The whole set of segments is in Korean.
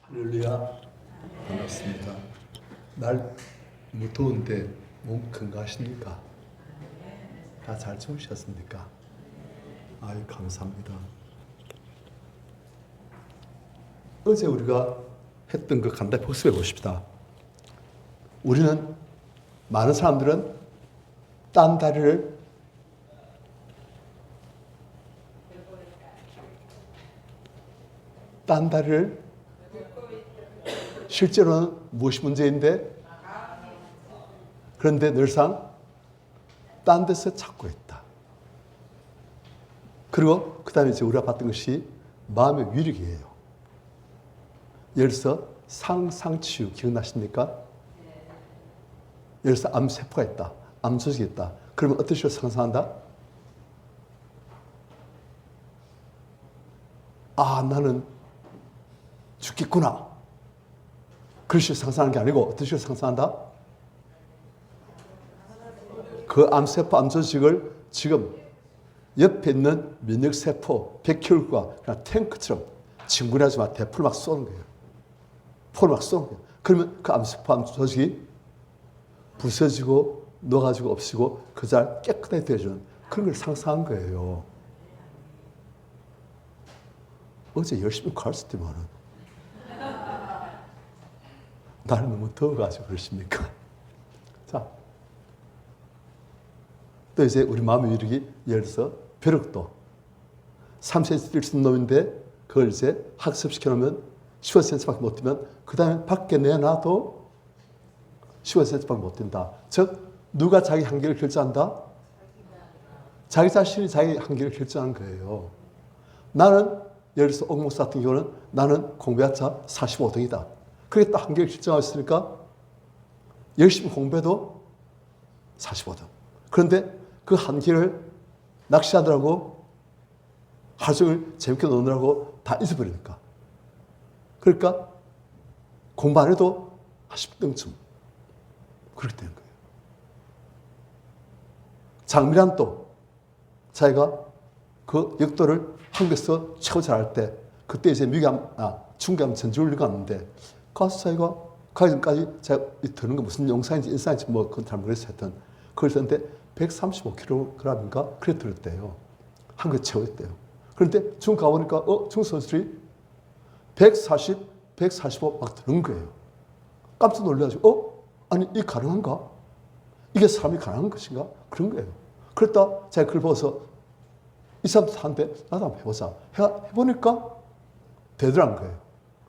할렐루야. 반갑습니다. 날 무더운데 몸 건강하십니까? 다 잘 주무셨습니까? 아유, 감사합니다. 어제 우리가 했던 거 간단히 복습해 보십시다. 우리는, 많은 사람들은 딴 다리를 실제로는 무엇이 문제인데, 그런데 늘상 딴 데서 찾고 있다. 그리고 그 다음에 이제 우리가 봤던 것이 마음의 위력이에요. 예를 들어서 상상치유 기억나십니까? 예를 들어서 암세포가 있다. 암조직이 있다. 그러면 어떤 식으로 상상한다? 아, 나는 죽겠구나. 그런 식으로 상상하는 게 아니고 어떤 식으로 상상한다? 그 암세포, 암조직을 지금 옆에 있는 면역세포, 백혈구가 그냥 탱크처럼 진군하지 마. 대포를 막 쏘는 거예요. 포를 막 쏘는 거예요. 그러면 그 암세포, 암조직이 부서지고 녹아지고 없어지고 그 잘 깨끗하게 되어주는 그런 걸 상상한 거예요. 어제 열심히 가르쳤더만은 나는 너무 더워가지고 그러십니까? 자, 또 이제 우리 마음의 위력이 예를 들어서 벼룩도 3cm 쓴 놈인데 그걸 이제 학습시켜 놓으면 15cm밖에 못 뛰면 그 다음에 밖에 내놔도 15cm밖에 못 뛴다. 즉 누가 자기 한계를 결정한다? 자기 자신이 자기 한계를 결정한 거예요. 나는 예를 들어서 옥 목사 같은 경우는 나는 공부해봤자 45등이다. 그게 딱 한계를 결정하고 있으니까 열심히 공부해도 45등. 그런데 그 한계를 낚시하더라고 하루 종일 재밌게 노느라고 다 잊어버리니까. 그러니까 공부 안 해도 한 10등쯤 그렇게 되는 거예요. 장미란도 자기가 그 역도를 한국에서 최고 잘할 때 그때 이제 중계암 전지훈련 갔는데 가서 자기가 가기 전까지 제가 드는 거 무슨 영상인지 인상인지 뭐 그건 잘 모르겠어요. 하여튼 그걸 썼는데 135kg인가 그래 들었대요. 한국에 최고였대요. 그런데 중 가보니까 중 선수들이 140, 145 막 드는 거예요. 깜짝 놀라가지고 아니 이게 가능한가? 이게 사람이 가능한 것인가? 그런 거예요. 그랬다 제가 그걸 보고서 이 사람도 하는데 나도 한번 해보자. 해보니까 되더란 거예요.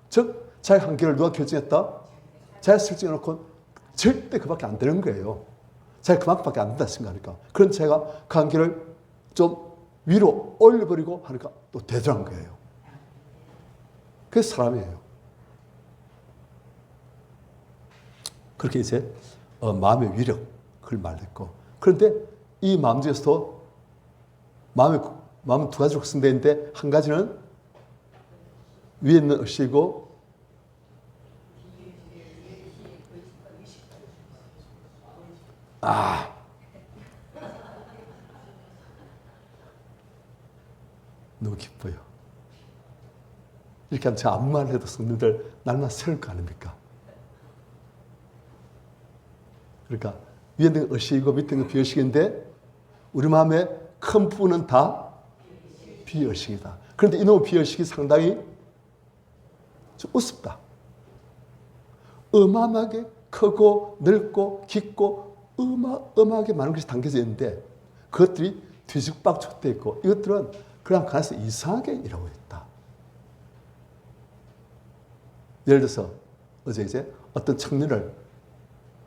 즉 자기 한계를 누가 결정했다? 자기가 설정해놓고 절대 그밖에 안 되는 거예요. 자기가 그만큼밖에 안 된다 생각하니까. 그런 제가 그 한계를 좀 위로 올려버리고 하니까 또 되더란 거예요. 그게 사람이에요. 그렇게 이제 마음의 위력 그걸 말했고, 그런데 이 마음 중에서도 마음은 두 가지로 구성되어 있는데 한 가지는 위에 있는 의식이고 너무 기뻐요. 이렇게 하면 제가 아무 말 해도 성도들 날마다 새로울 거 아닙니까? 그러니까 위에 있는 의식이고 밑에 있는 비의식인데 우리 마음의 큰 부분은 다 비의식이다. 그런데 이놈의 비의식이 상당히 좀 우습다. 어마어마하게 크고 넓고 깊고 어마어마하게 많은 것이 담겨져 있는데 그것들이 뒤죽박죽되어 있고 이것들은 그냥 가서 이상하게 일하고 있다. 예를 들어서 어제 이제 어떤 청년을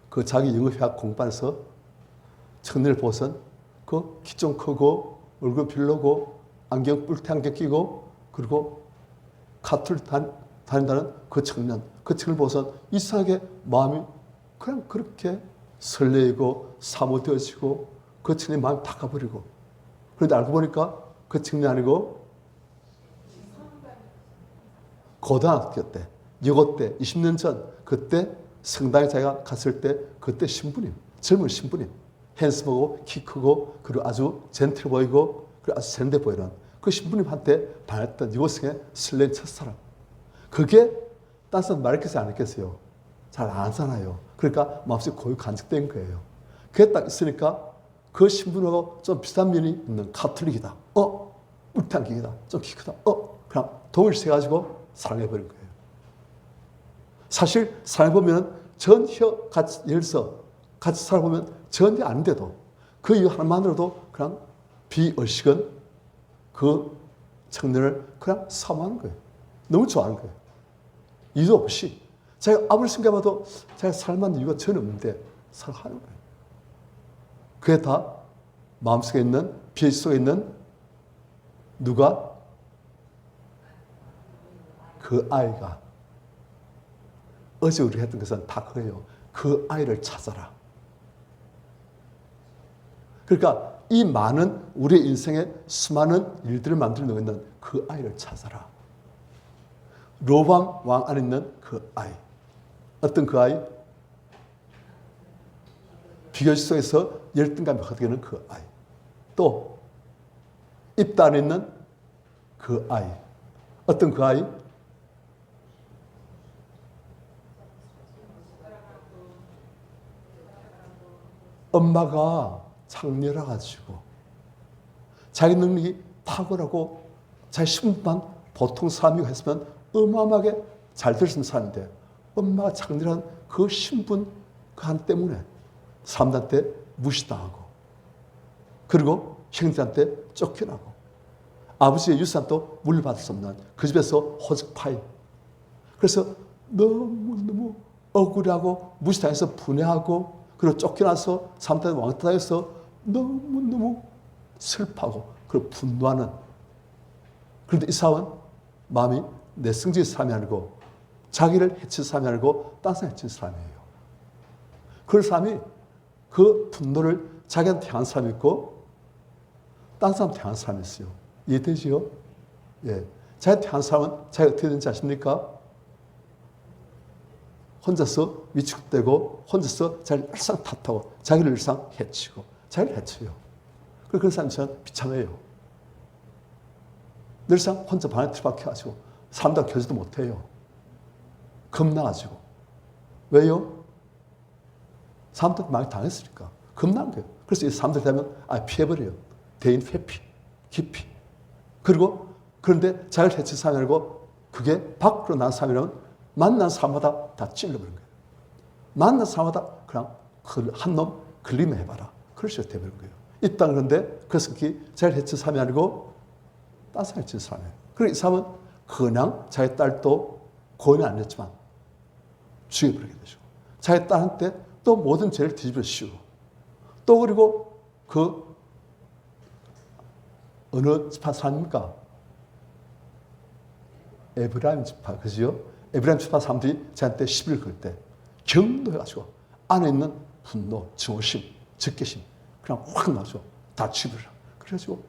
그 자기 영어회화 공부하면서 청년을 보고선 그 키 좀 크고 얼굴 별로고 안경 뿔테 안경 끼고 그리고 카트를 다닌다는 그 청년, 그 청년을 보고선 이상하게 마음이 그냥 그렇게 설레이고 사모되어지고 그 청년의 마음이 다 가버리고, 그런데 알고 보니까 그 청년이 아니고 고등학교 때, 여고 때, 20년 전 그때 성당에 자기가 갔을 때 그때 신부님, 젊은 신부님, 핸스하고 키 크고 그리고 아주 젠틀해 보이고 그리고 아주 세련돼 보이는 그 신부님한테 반했던 여고생의 설레는 첫사랑. 그게 딴 사람 말했겠어요? 안 했겠어요? 잘 안 하잖아요. 그러니까 마음속에 고유 간직된 거예요. 그게 딱 있으니까 그 신분하고 좀 비슷한 면이 있는 가톨릭이다. 울타기이다. 좀 키 크다. 그냥 동을 세가지고 사랑해버린 거예요. 사실 살아보면 전혀 같이, 예를 들어서 같이 살아보면 전혀 아닌데도 그 이유 하나만으로도 그냥 비의식은 그 청년을 그냥 사모하는 거예요. 너무 좋아하는 거예요. 이유 없이. 제가 아무리 생각해봐도 제가 살만한 이유가 전혀 없는데 사랑하는 거예요. 그게 다 마음속에 있는, 비의식 속에 있는 누가? 그 아이가. 어제 우리가 했던 것은 다 그거예요. 그 아이를 찾아라. 그러니까 이 많은 우리의 인생에 수많은 일들을 만들어 있는 그 아이를 찾아라. 로방 왕 안에 있는 그 아이. 어떤 그 아이? 비교식 속에서 열등감이 헛되는 그 아이. 또 입다 안에 있는 그 아이. 어떤 그 아이? 엄마가 장녀라가지고 자기 능력이 탁월하고 자기 신분만 보통 사람이고 했으면 어마어마하게 잘 될 수 있는 사람인데 엄마가 장녀라는 그 신분 그 한 때문에 사람들한테 무시당하고 그리고 형들한테 쫓겨나고 아버지의 유산도 물려받을 수 없는 그 집에서 호적파이. 그래서 너무너무 억울하고 무시당해서 분해하고 그리고 쫓겨나서 사람들한테 왕따당해서 너무너무 슬퍼하고 그리고 분노하는. 그런데 이 사람은 마음이 내성적인 사람이 아니고 자기를 해친 사람이 아니고 딴 사람 해친 사람이에요. 그 사람이 그 분노를 자기한테 향한 사람이 있고 딴 사람한테 향한 사람이 있어요. 이해되지요? 예. 자기한테 향한 사람은 자기가 어떻게 되는지 아십니까? 혼자서 위축되고 혼자서 자기를 일상 탓하고 자기를 일상 해치고 자기를 해쳐요. 그런 사람이 저는 비참해요. 늘상 혼자 방에 틀박혀가지고 사람들과 교제도 못해요. 겁나가지고. 왜요? 사람들한테 많이 당했으니까. 겁난 거예요. 그래서 이 사람들 되면 피해버려요. 대인 회피, 기피. 그리고 그런데 자기를 해친 사람이 아니고 그게 밖으로 난 사람이라면 만난 사람마다 다 찔러버린 거예요. 만난 사람마다 그냥 한 놈 걸리면 해봐라. 그럴 식으로 돼버린 거예요. 이 땅 그런데 그래서 자기를 해친 사람이 아니고 딴 사람을 해친 사람이에요. 그리고 이 사람은 그냥 자기 딸도 고인은 아니었지만 죽여버리게 되죠. 자기 딸한테 또 모든 죄를 뒤집어 씌우고 또 그리고 그 어느 지파 사람입니까? 에브라임 지파, 그죠? 에브라임 지파 사람들이 저한테 시비를 걸 때 경노해가지고 안에 있는 분노, 증오심, 적개심 그냥 확 나죠. 다 죽여버려. 그래가지고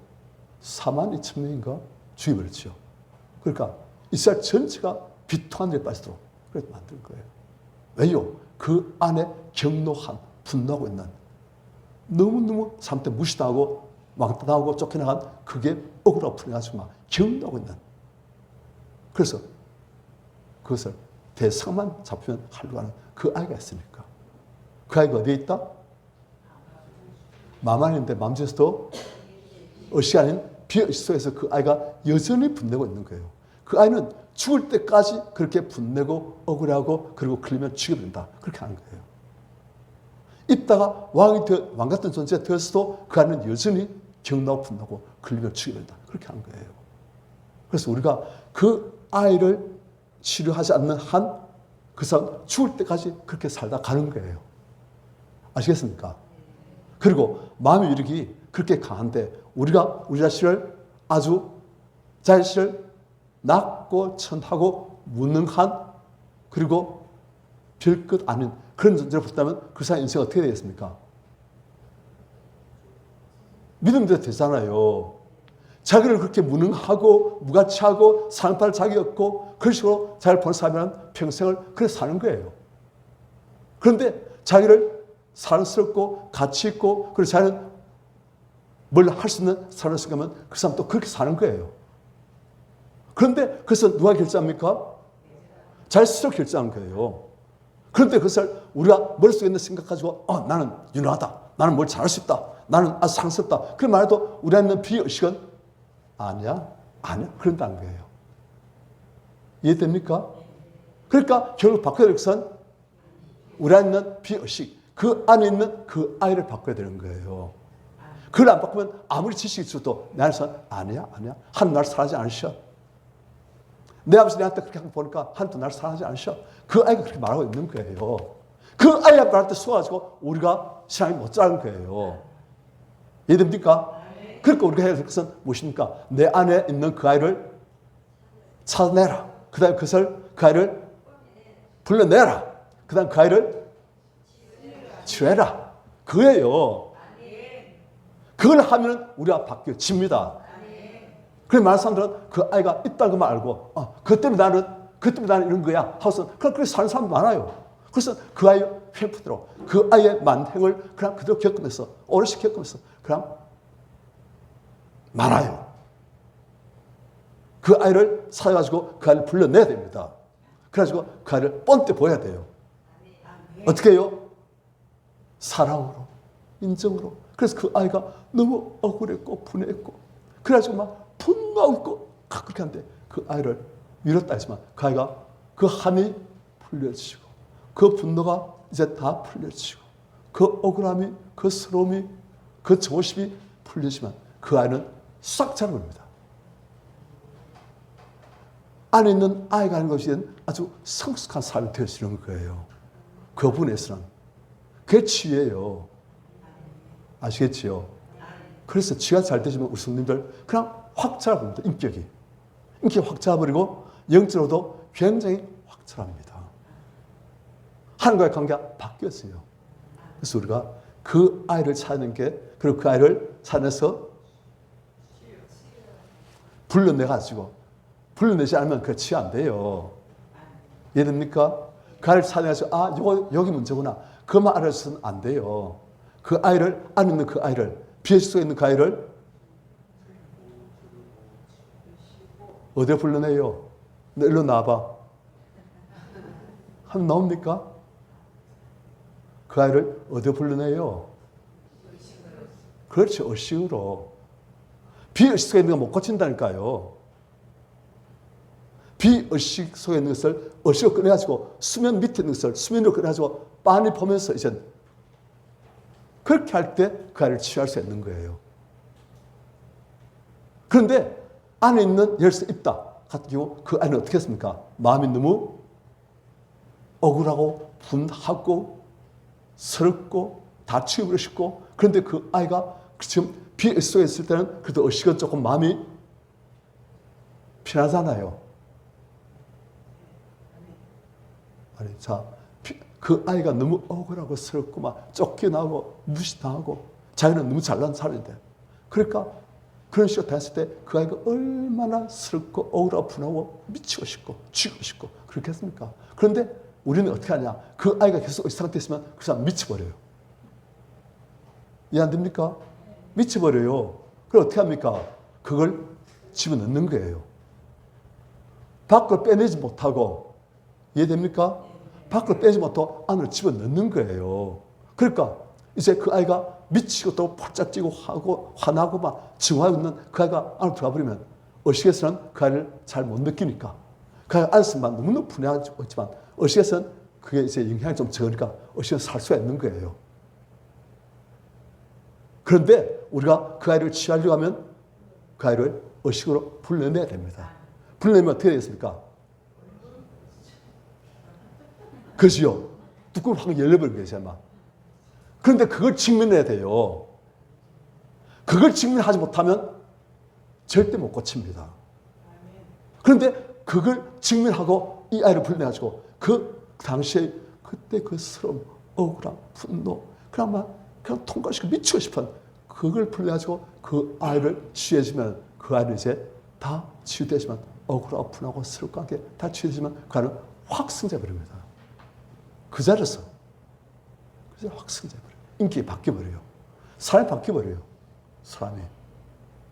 42,000명인가 죽여버렸죠. 그러니까 이스라엘 전체가 비통한 데에 빠지도록 그렇게 만든 거예요. 왜요? 그 안에 경노한, 분노하고 있는 너무너무 사람한테 무시당하고 왕따당하고 쫓겨나간 그게 억울하고 풀려가지고 막 경노하고 있는. 그래서 그것을 대상만 잡히면 하려고 하는 그 아이가 있으니까. 그 아이가 어디에 있다? 마음 안에 있는데 마음속에서도 의식 아닌 비의식 속에서 그 아이가 여전히 분내고 있는 거예요. 그 아이는 죽을 때까지 그렇게 분내고 억울해하고 그리고 걸리면 죽여버린다. 그렇게 하는 거예요. 입다가 왕 같은 존재가 되었어도 그 아이는 여전히 경나고 분나고 걸리면 죽여버린다. 그렇게 하는 거예요. 그래서 우리가 그 아이를 치료하지 않는 한 그 사람 죽을 때까지 그렇게 살다 가는 거예요. 아시겠습니까? 그리고 마음의 위력이 그렇게 강한데 우리가 우리 자신을 아주 자신을 낮고 천하고 무능한 그리고 별것 아닌 그런 존재로 본다면 그 사람 인생이 어떻게 되겠습니까? 믿음대로 되잖아요. 자기를 그렇게 무능하고 무가치하고 사랑받을 자격이 없고 그런 식으로 자기를 보는 사람이란 평생을 그렇게 사는 거예요. 그런데 자기를 사랑스럽고 가치 있고 그리고 자기는 뭘 할 수 있는 사람을 생각하면 그 사람도 그렇게 사는 거예요. 그런데 그래서 누가 결정합니까? 자기 스스로 결정한 거예요. 그런데 그것을 우리가 머릿속에 있는 생각 가지고 나는 유능하다. 나는 뭘 잘할 수 있다. 나는 아주 상스럽다. 그런 말해도 우리 안에 있는 비의식은 아니야. 그런다는 거예요. 이해됩니까? 그러니까 결국 바꿔야 될 것은 우리 안에 있는 비의식, 그 안에 있는 그 아이를 바꿔야 되는 거예요. 그걸 안 바꾸면 아무리 지식이 있어도 내 안에서 아니야. 하나님 나를 사랑하지 않으셔. 내 아버지 내한테 그렇게 보니까 하나님도 나를 사랑하지 않으셔. 그 아이가 그렇게 말하고 있는 거예요. 그 아이가 말할 때 속아가지고 우리가 신앙이 못 자란 거예요. 이해됩니까? 그러니까 우리가 해야 될 것은 무엇입니까? 내 안에 있는 그 아이를 찾아내라. 그 다음에 그 아이를 불러내라. 그 다음에 그 아이를 치유해라. 그거예요. 그걸 하면 우리가 바뀌어집니다. 그래서 많은 사람들은 그 아이가 있다는 것만 알고 그것 때문에 나는 이런 거야 하고서 그렇게 사는 사람 많아요. 그래서 그 아이의 횡포대로 그 아이의 만행을 그냥 그대로 겪으면서 오롯이 겪으면서 그냥 많아요. 그 아이를 찾아가지고 그 아이를 불러내야 됩니다. 그래가지고 그 아이를 뻔때 보여야 돼요. 어떻게 해요? 사랑으로, 인정으로. 그래서 그 아이가 너무 억울했고 분해했고 그래가지고 막 분노하고 있고 그렇게 하는데 그 아이를 밀었다 했지만 그 아이가 그 함이 풀려지고 그 분노가 이제 다 풀려지고 그 억울함이 그 서러움이 그 조심이 풀려지만 그 아이는 싹 자라버립니다. 안에 있는 아이가 하는 것이 아주 성숙한 삶이 되어지는 거예요. 그 부분에서는 그게 치유예요. 아시겠지요? 그래서 치유가 잘 되시면 우리 성도님들 그냥 확 자라버립니다. 인격이 확 자라버리고 영적으로도 굉장히 확 자랍니다. 하나님과의 관계가 바뀌었어요. 그래서 우리가 그 아이를 찾는 게 그리고 그 아이를 찾아내서 불러내가지고 불러내지 않으면 그 치유 안 돼요. 이해됩니까? 그 아이를 찾아내가지고 여기 문제구나. 그만 알아서는 안 돼요. 그 아이를 안에 있는 그 아이를 비의식 속에 있는 그 아이를 어디에 불러내요? 너 일로 나와봐. 하면 나옵니까? 그 아이를 어디에 불러내요? 그렇죠. 의식으로. 비의식 속에 있는 거 못 고친다니까요. 비의식 속에 있는 것을 의식으로 꺼내가지고 수면 밑에 있는 것을 수면으로 꺼내가지고 빤히 보면서 이제 그렇게 할 때 그 아이를 치유할 수 있는 거예요. 그런데 안에 있는 열쇠 있다 같은 경우 그 아이는 어떻게 했습니까? 마음이 너무 억울하고 분하고 서럽고 다 치유하고 싶고 그런데 그 아이가 지금 비의식 속에 있을 때는 그래도 의식은 조금 마음이 편하잖아요. 아니, 자, 그 아이가 너무 억울하고 서럽고 막 쫓겨나고 무시당하고 자기는 너무 잘난 사람인데 그러니까 그런 식으로 됐을 때 그 아이가 얼마나 서럽고 억울하고 분하고 미치고 싶고 죽이고 싶고 그렇겠습니까? 그런데 우리는 어떻게 하냐? 그 아이가 계속 이 상태에 있으면 그 사람 미쳐버려요. 이해 안 됩니까? 미쳐버려요. 그럼 어떻게 합니까? 그걸 집어넣는 거예요. 밖으로 빼내지 못하고 이해됩니까? 밖으로 빼지 못하고 안으로 집어넣는 거예요. 그러니까 이제 그 아이가 미치고 또 폴짝 뛰고 하고 화나고 막 증오하고 있는 그 아이가 안으로 들어가 버리면 의식에서는 그 아이를 잘 못 느끼니까 그 아이가 안에서만 너무너무 분해하고 있지만 의식에서는 그게 이제 영향이 좀 적으니까 의식은 살 수가 있는 거예요. 그런데 우리가 그 아이를 치유하려고 하면 그 아이를 의식으로 불러내야 됩니다. 불러내면 어떻게 되겠습니까? 그지요? 뚜껑을 확 열려버린 거예요, 제가. 그런데 그걸 직면해야 돼요. 그걸 직면하지 못하면 절대 못 고칩니다. 그런데 그걸 직면하고 이 아이를 불러내가지고 그 당시에 그때 그 서러움, 억울함, 분노, 그냥 통과시키고 미치고 싶은 그걸 불러내가지고 그 아이를 치유해주면 그 아이는 이제 다 치유되지만 억울하고 분하고 서럽고 하게 다 치유되지만 그 아이는 확 승자버립니다. 그 자리에서 확 승자버려요. 인격이 바뀌어버려요. 사람이 바뀌어버려요. 사람이.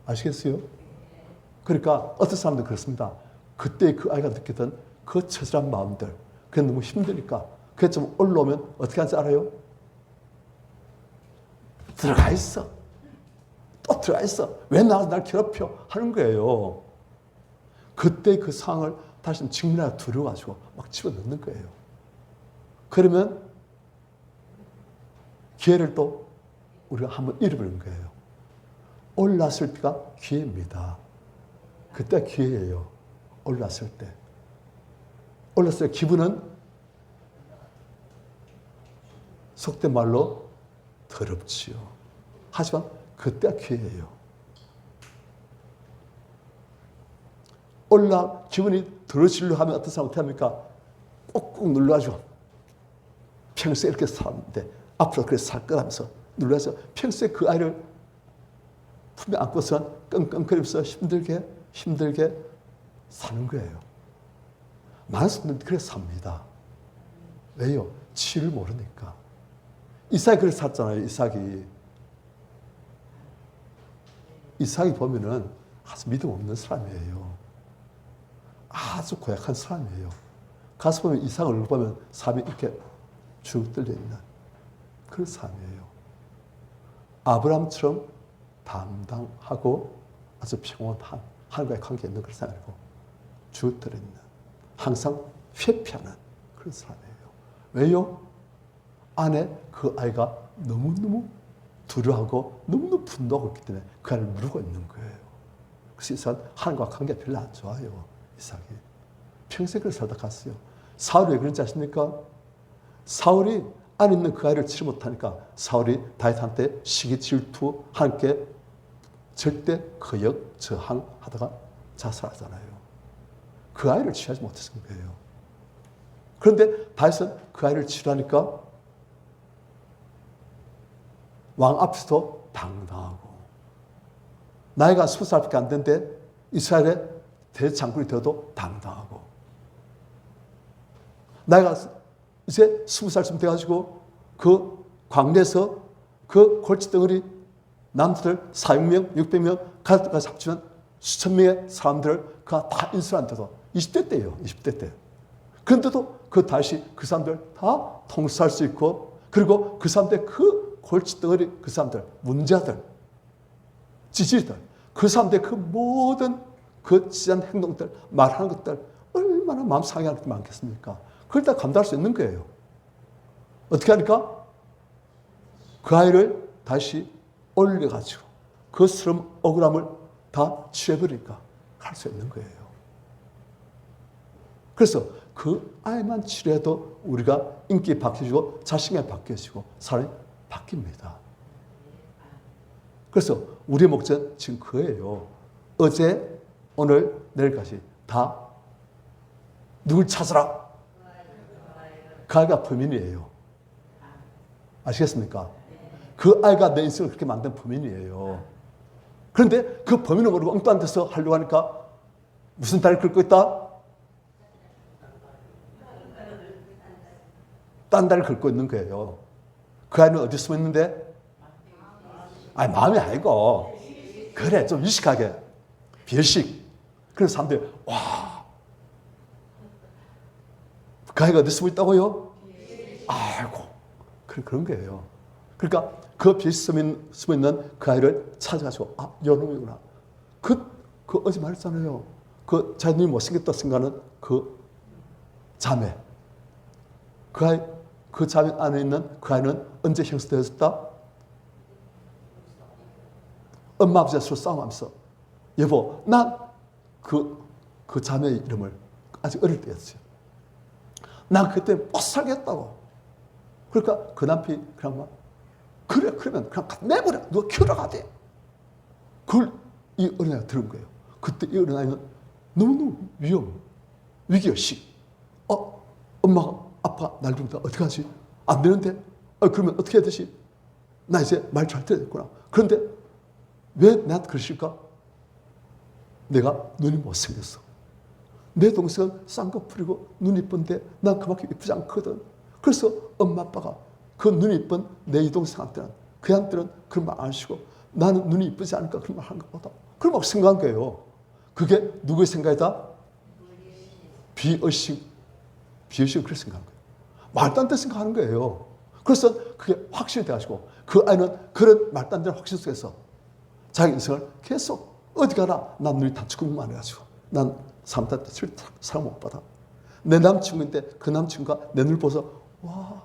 아시겠어요? 그러니까 어떤 사람들은 그렇습니다. 그때 그 아이가 느꼈던 그 처절한 마음들, 그게 너무 힘드니까 그게 좀 올라오면 어떻게 하는지 알아요? 들어가 있어. 또 들어가 있어. 왜 날 괴롭혀? 하는 거예요. 그때 그 상황을 다시 직면하고 들어가지고 막 집어넣는 거예요. 그러면 기회를 또 우리가 한번 잃어버린 거예요. 올랐을 때가 기회입니다. 그때 기회예요. 올랐을 때. 올랐을 때 기분은 속된 말로 더럽지요. 하지만 그때가 기회예요. 올라 기분이 더러지려 하면 어떤 사람 어떻게 합니까? 꾹꾹 눌러가지고 평소에 이렇게 살았는데 앞으로 그렇게 살 거라면서 눌러서 평소에 그 아이를 품에 안고서 끙끙거리면서 힘들게 사는 거예요. 많은 사람들이 그래서 삽니다. 왜요? 치를 모르니까. 이삭이 그래서 살잖아요. 이삭이 보면은 아주 믿음 없는 사람이에요. 아주 고약한 사람이에요. 가서 보면 이삭 얼굴 보면 삶이 이렇게 쭉 뚫려 있는 그런 사람이에요. 아브라함처럼 담당하고 아주 평온한 하나님과의 관계 있는 그런 사람이고 쭉 뚫려 있는 항상 회피하는 그런 사람이에요. 왜요? 안에 그 아이가 너무너무 두려워하고 너무너무 분노하고 있기 때문에 그 아이를 누르고 있는 거예요. 그래서 이삭은 하나님과 관계가 별로 안 좋아요. 이삭이. 평생 그렇게 살다 갔어요. 사울이 왜 그런지 아십니까? 사울이 안에 있는 그 아이를 치지 못하니까 사울이 다윗한테 시기 질투 함께 절대 거역 저항하다가 자살하잖아요. 그 아이를 취하지 못했을 거예요. 그런데 다윗은 그 아이를 치료하니까 왕 앞에서도 당당하고 나이가 20살밖에 안 됐는데 이스라엘의 대장군이 되어도 당당하고 나이가 이제 20살쯤 돼가지고 그 광야에서 그 골칫덩어리 남자들 400명, 600명 가족까지 합치면 수천 명의 사람들을 다 인수한데도 20대 때예요. 20대 때. 그런데도 그 다시 그 사람들 다 통수할 수 있고 그리고 그 사람들 그 골칫덩어리 그 사람들 문제들 지지들 그 사람들 그 모든 그 지한 행동들 말하는 것들 얼마나 마음 상해하는 게 많겠습니까? 그걸 다 감당할 수 있는 거예요. 어떻게 하니까? 그 아이를 다시 올려가지고 그 스러운 억울함을 다 취해버리니까 할 수 있는 거예요. 그래서 그 아이만 치료해도 우리가 인기 바뀌어지고 자신감이 바뀌어지고 사람이 바뀝니다. 그래서 우리의 목적은 지금 그예요. 어제, 오늘, 내일까지 다 누굴 찾으라. 그 아이가 범인이에요. 아시겠습니까? 그 아이가 내 인생을 그렇게 만든 범인이에요. 그런데 그 범인을 모르고 엉뚱한 데서 하려고 하니까 무슨 다리를 긁고 있다? 딴 다리를 긁고 있는 거예요. 그 아이는 어디 숨어 있는데? 아니, 마음이 아니고. 그래, 좀 유식하게. 별식. 그래서 사람들이, 와. 그 아이가 어디 숨어 있다고요? 아이고. 그런 거예요. 그러니까 그 별식 숨어 있는 그 아이를 찾아가지고, 아, 요놈이구나. 그 어제 말했잖아요. 그 자신이 못생겼다 생각하는 그 자매. 그 아이, 그 자매 안에 있는 그 아이는 언제 형성되었다? 엄마 아버지가 서로 싸움하면서 여보, 난 그 자매의 이름을 아직 어릴 때였어요. 난 그때 못 살겠다고. 그러니까 그 남편이 그냥 막 그래 그러면 그냥 내버려. 누가 키우라고 하대. 그걸 이 어린아이가 들은 거예요. 그때 이 어린아이는 너무너무 위기의식. 엄마가 아빠가 날 죽는다. 어떻게 하지? 안 되는데? 그러면 어떻게 해야 되지? 나 이제 말 잘 들어야겠구나. 그런데 왜 나한테 그러실까? 내가 눈이 못생겼어. 내 동생은 쌍꺼풀이고 눈이 이쁜데 난 그만큼 이쁘지 않거든. 그래서 엄마 아빠가 그 눈이 이쁜 내 이동생한테는 그한테는 그런 말 안 하시고 나는 눈이 이쁘지 않을까 그런 말 하는 것보다 그런 막 생각한 거예요. 그게 누구의 생각이다? 비의식을 그렇게 생각하는 거예요. 말도 안 되는 생각하는 거예요. 그래서 그게 확신이 돼가지고 그 아이는 그런 말도 안 되는 확신 속에서 자기 인생을 계속 어디 가나 난 눈이 다치고만 해가지고 난 사람한테 사랑 못 받아. 내 남친구인데 그 남친구가 내 눈을 보서 와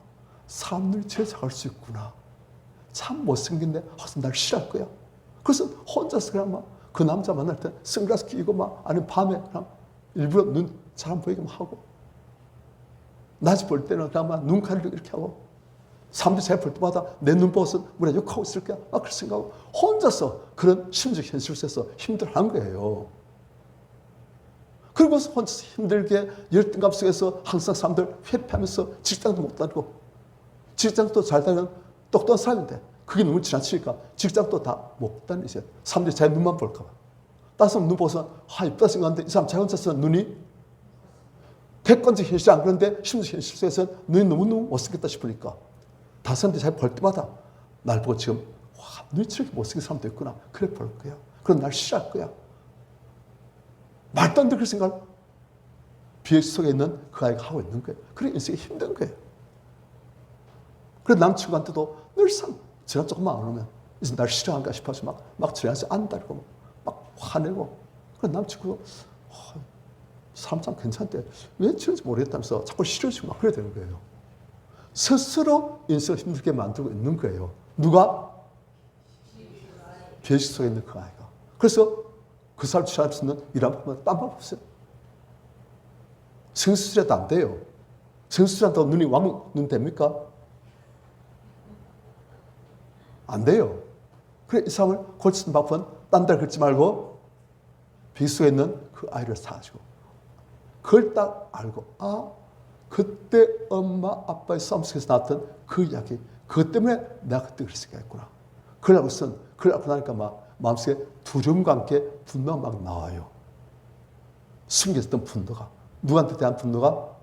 사람 눈이 제일 작을 수 있구나. 참 못생긴데 하여튼 날 싫어할 거야. 그래서 혼자서 그냥 막 그 남자 만날 때 선글라스 끼고 막 아니면 밤에 그냥 일부러 눈 잘 안 보이게 하고 낮에 볼 때는 그냥 막 눈 가리고 이렇게 하고 사람들이 잘 볼 때마다 내 눈 보고서 우리가 욕하고 있을 거야. 막 그렇게 생각하고 혼자서 그런 심리적 현실 속에서 힘들어한 거예요. 그리고 혼자서 힘들게 열등감 속에서 항상 사람들 회피하면서 직장도 못 다니고 직장도 잘 다니는 똑똑한 사람인데 그게 너무 지나치니까 직장도 다 못 다니지. 사람들이 자기 눈만 볼까 봐. 다른 사람 눈 보고서 이쁘다 생각하는데 이 사람 자기 혼자서 눈이 객관적 현실이 안 그런데 심리적 현실 속에서 눈이 너무너무 못생겼다 싶으니까 다른 사람들이 자기 볼 때마다 날 보고 지금 와 눈이 저렇게 못생긴 사람도 있구나. 그래 볼 거야. 그럼 날 싫어할 거야. 말도 안 되는 그 생각을 비의식 속에 있는 그 아이가 하고 있는 거예요. 그래 인생이 힘든 거예요. 그래 남친구한테도 늘상 전화 조금만 안 오면 이제 날 싫어한가 싶어서 막 전화해서 안달고 막 화내고 그래 남친구도 사람 참 괜찮대. 왜 저런지 모르겠다면서 자꾸 싫어지고 막 그래야 되는 거예요. 스스로 인생을 힘들게 만들고 있는 거예요. 누가? 비의식 속에 있는 그 아이가. 그래서 그 사람 취할 수 있는 일한 번만 딴 방 없어요. 성수술해도 안 돼요. 성수술한다고 눈이 왕눈 됩니까? 안 돼요. 그래 이 사람을 고치는 방법은 딴 데 긁지 말고 비의식 속에 있는 그 아이를 사가지고 그걸 딱 알고 그때 엄마 아빠의 싸움 속에서 나왔던 그 이야기 그것 때문에 내가 그때 그렇게 생각했구나. 그걸 알고 나니까 막 마음속에 두려움과 함께 분노가 막 나와요. 숨겼던 분노가. 누구한테 대한 분노가?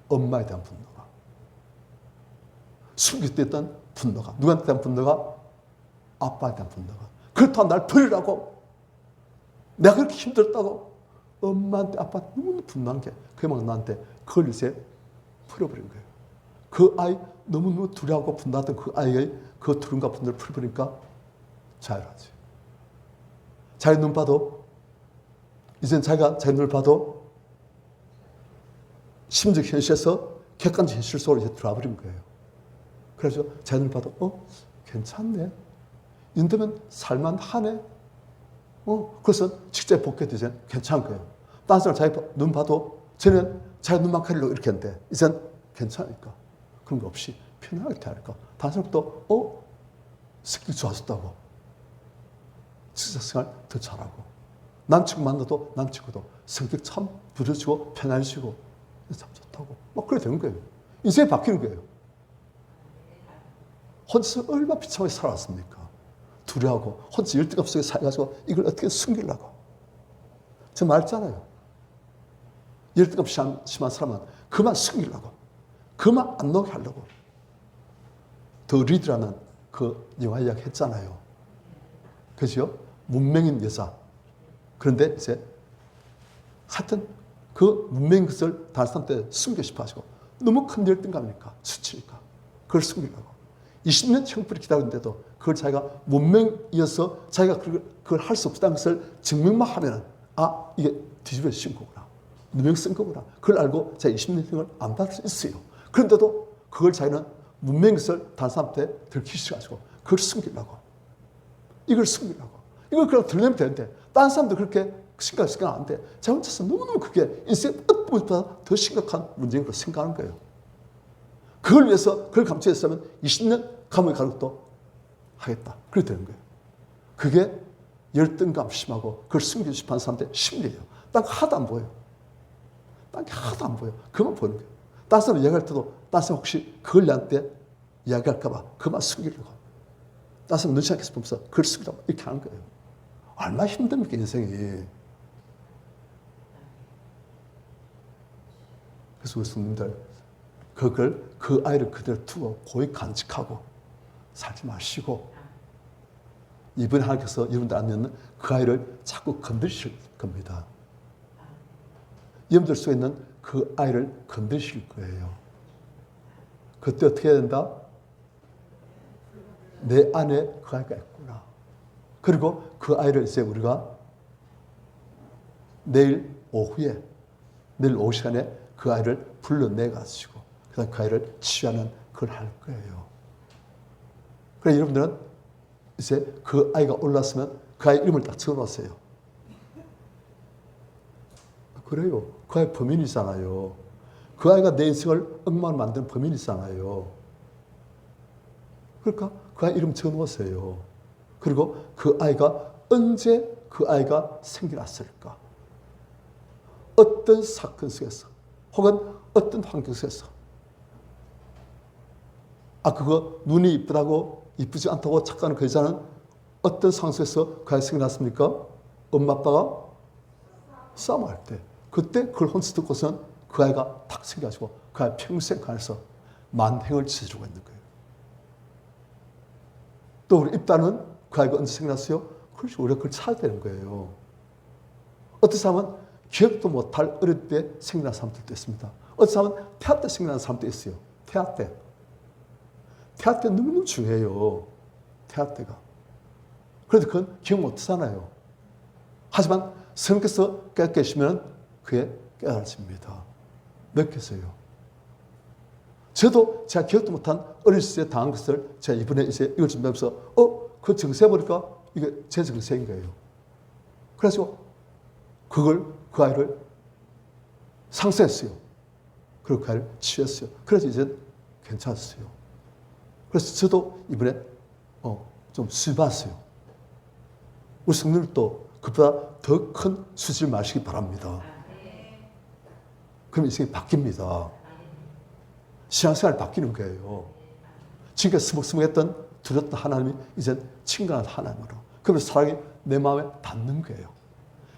엄마에 대한 분노가. 숨겼던 분노가. 누구한테 대한 분노가? 아빠에 대한 분노가. 그렇다고 날 버리라고. 내가 그렇게 힘들었다고. 엄마한테 아빠한테 너무 분노한 게 그게 막 나한테 그걸 이제 풀어버린 거예요. 그 아이 너무너무 두려워하고 분노하던 그 아이의 그 두려움과 분노를 풀어버리니까 자유하지. 자기 눈 봐도 이젠 자기가 자기 눈을 봐도 심적 현실에서 객관적 현실 속으로 이제 들어와 버린 거예요. 그래서 자기 눈을 봐도 괜찮네. 이 정도면 살만하네. 그래서 직접 복귀해도 이제 괜찮은 거예요. 다른 사람 자기 눈 봐도 저는 자기 눈만 가리려고 이렇게 했는데 이젠 괜찮으니까. 그런 거 없이 편하게 대하니까. 다른 사람도 스킬 좋아졌다고. 직장생활 더 잘하고. 남친구 만나도 남친구도 성격 참 부드러지고 편안해지고 참 좋다고. 막 그래 되는 거예요. 인생이 바뀌는 거예요. 혼자서 얼마나 비참하게 살아왔습니까? 두려워하고 혼자 열등감 속에 살아가지고 이걸 어떻게 숨기려고. 저 말했잖아요. 열등감 심한 사람은 그만 숨기려고. 그만 안 나오게 하려고. 더 리드라는 그 영화 이야기 했잖아요. 그죠? 문명인 여자. 그런데 이제 하여튼 그 문명인 것을 다른 사람한테 숨기고 싶어 하시고 너무 큰 열등감이니까 수치니까 그걸 숨기려고 20년 형벌이 기다리는데도 그걸 자기가 문명이어서 자기가 그걸 할 수 없다는 것을 증명만 하면은 이게 뒤집어진 거구나. 누명 쓴 거구나. 그걸 알고 자기가 20년 형을 안 받을 수 있어요. 그런데도 그걸 자기는 문명인 것을 다른 사람한테 들키셔가지고 그걸 숨기려고. 이걸 숨기려고. 이걸 그냥 들려면 되는데 다른 사람도 그렇게 생각하면 안 돼. 자기 혼자서 너무너무 그게 인생의 끝부분보다 더 심각한 문제인 걸 생각하는 거예요. 그걸 위해서 그걸 감추했으면 20년 감옥에 가는 것도 하겠다. 그렇게 되는 거예요. 그게 열등감 심하고 그걸 숨기고 싶어하는 사람들의 심리예요. 딴 게 하나도 안 보여요. 딴 게 하나도 안 보여요. 그만 보이는 거예요. 딴 사람 이야기할 때도 딴 사람 혹시 그걸 나한테 이야기할까 봐 그만 숨기려고. 딴 사람 눈치 않게 보면서 그걸 숨기려고 이렇게 하는 거예요. 얼마나 힘듭니까 인생이. 그래서 우리 성도님들 그 아이를 그대로 두고 고이 간직하고 살지 마시고 이번에 하나님께서 여러분들 안에는 그 아이를 자꾸 건드리실 겁니다. 염려될 수 있는 그 아이를 건드실 거예요. 그때 어떻게 해야 된다? 내 안에 그 아이가 있구나. 그리고 그 아이를 이제 우리가 내일 오후에, 내일 오후 시간에 그 아이를 불러내가지고 그다음 그 아이를 치유하는 그걸 할 거예요. 그래 여러분들은 이제 그 아이가 올랐으면 그 아이 이름을 딱 적어놓으세요. 그래요. 그 아이 범인이잖아요. 그 아이가 내 인생을 엉망을 만드는 범인이잖아요. 그러니까 그 아이 이름 적어놓으세요. 그리고 그 아이가 언제 그 아이가 생겨났을까? 어떤 사건 속에서 혹은 어떤 환경 속에서 그거 눈이 이쁘다고 이쁘지 않다고 착각하는 그 여자는 어떤 상황 속에서 그 아이 생겨났습니까? 엄마 아빠가 싸움할 때 그때 그걸 혼자 듣고서는 그 아이가 탁 생겨가지고 그 아이 평생 그 안에서 만행을 지어주고 있는 거예요. 또 우리 입다는 그 아이가 언제 생겨났어요? 그렇지, 우리가 그걸 찾아야 되는 거예요. 어떤 사람은 기억도 못할 어릴 때 생겨난 사람들도 있습니다. 어떤 사람은 태아 때 생겨난 사람도 있어요. 태아 때. 태아 때 너무너무 중요해요. 태아 때가. 그런데 그건 기억 못하잖아요. 하지만 성령께서 깨끗하시면 그게 깨달아집니다. 느껴져요. 저도 제가 기억도 못한 어릴 때 당한 것을 제가 이번에 이제 이걸 준비하면서 그 정세 보니까 이게 제 정세인 거예요. 그래서 그걸 그 아이를 상쇄했어요. 그리고 그 아이를 치유했어요. 그래서 이제 괜찮았어요. 그래서 저도 이번에 좀 수입했어요. 우리 성도들도 그보다 더 큰 수지를 마시기 바랍니다. 그럼 인생이 바뀝니다. 신앙생활이 바뀌는 거예요. 지금까지 스벅스벅했던 두렵던 하나님이 이제 친근한 하나님으로. 그러면서 사랑이 내 마음에 닿는 거예요.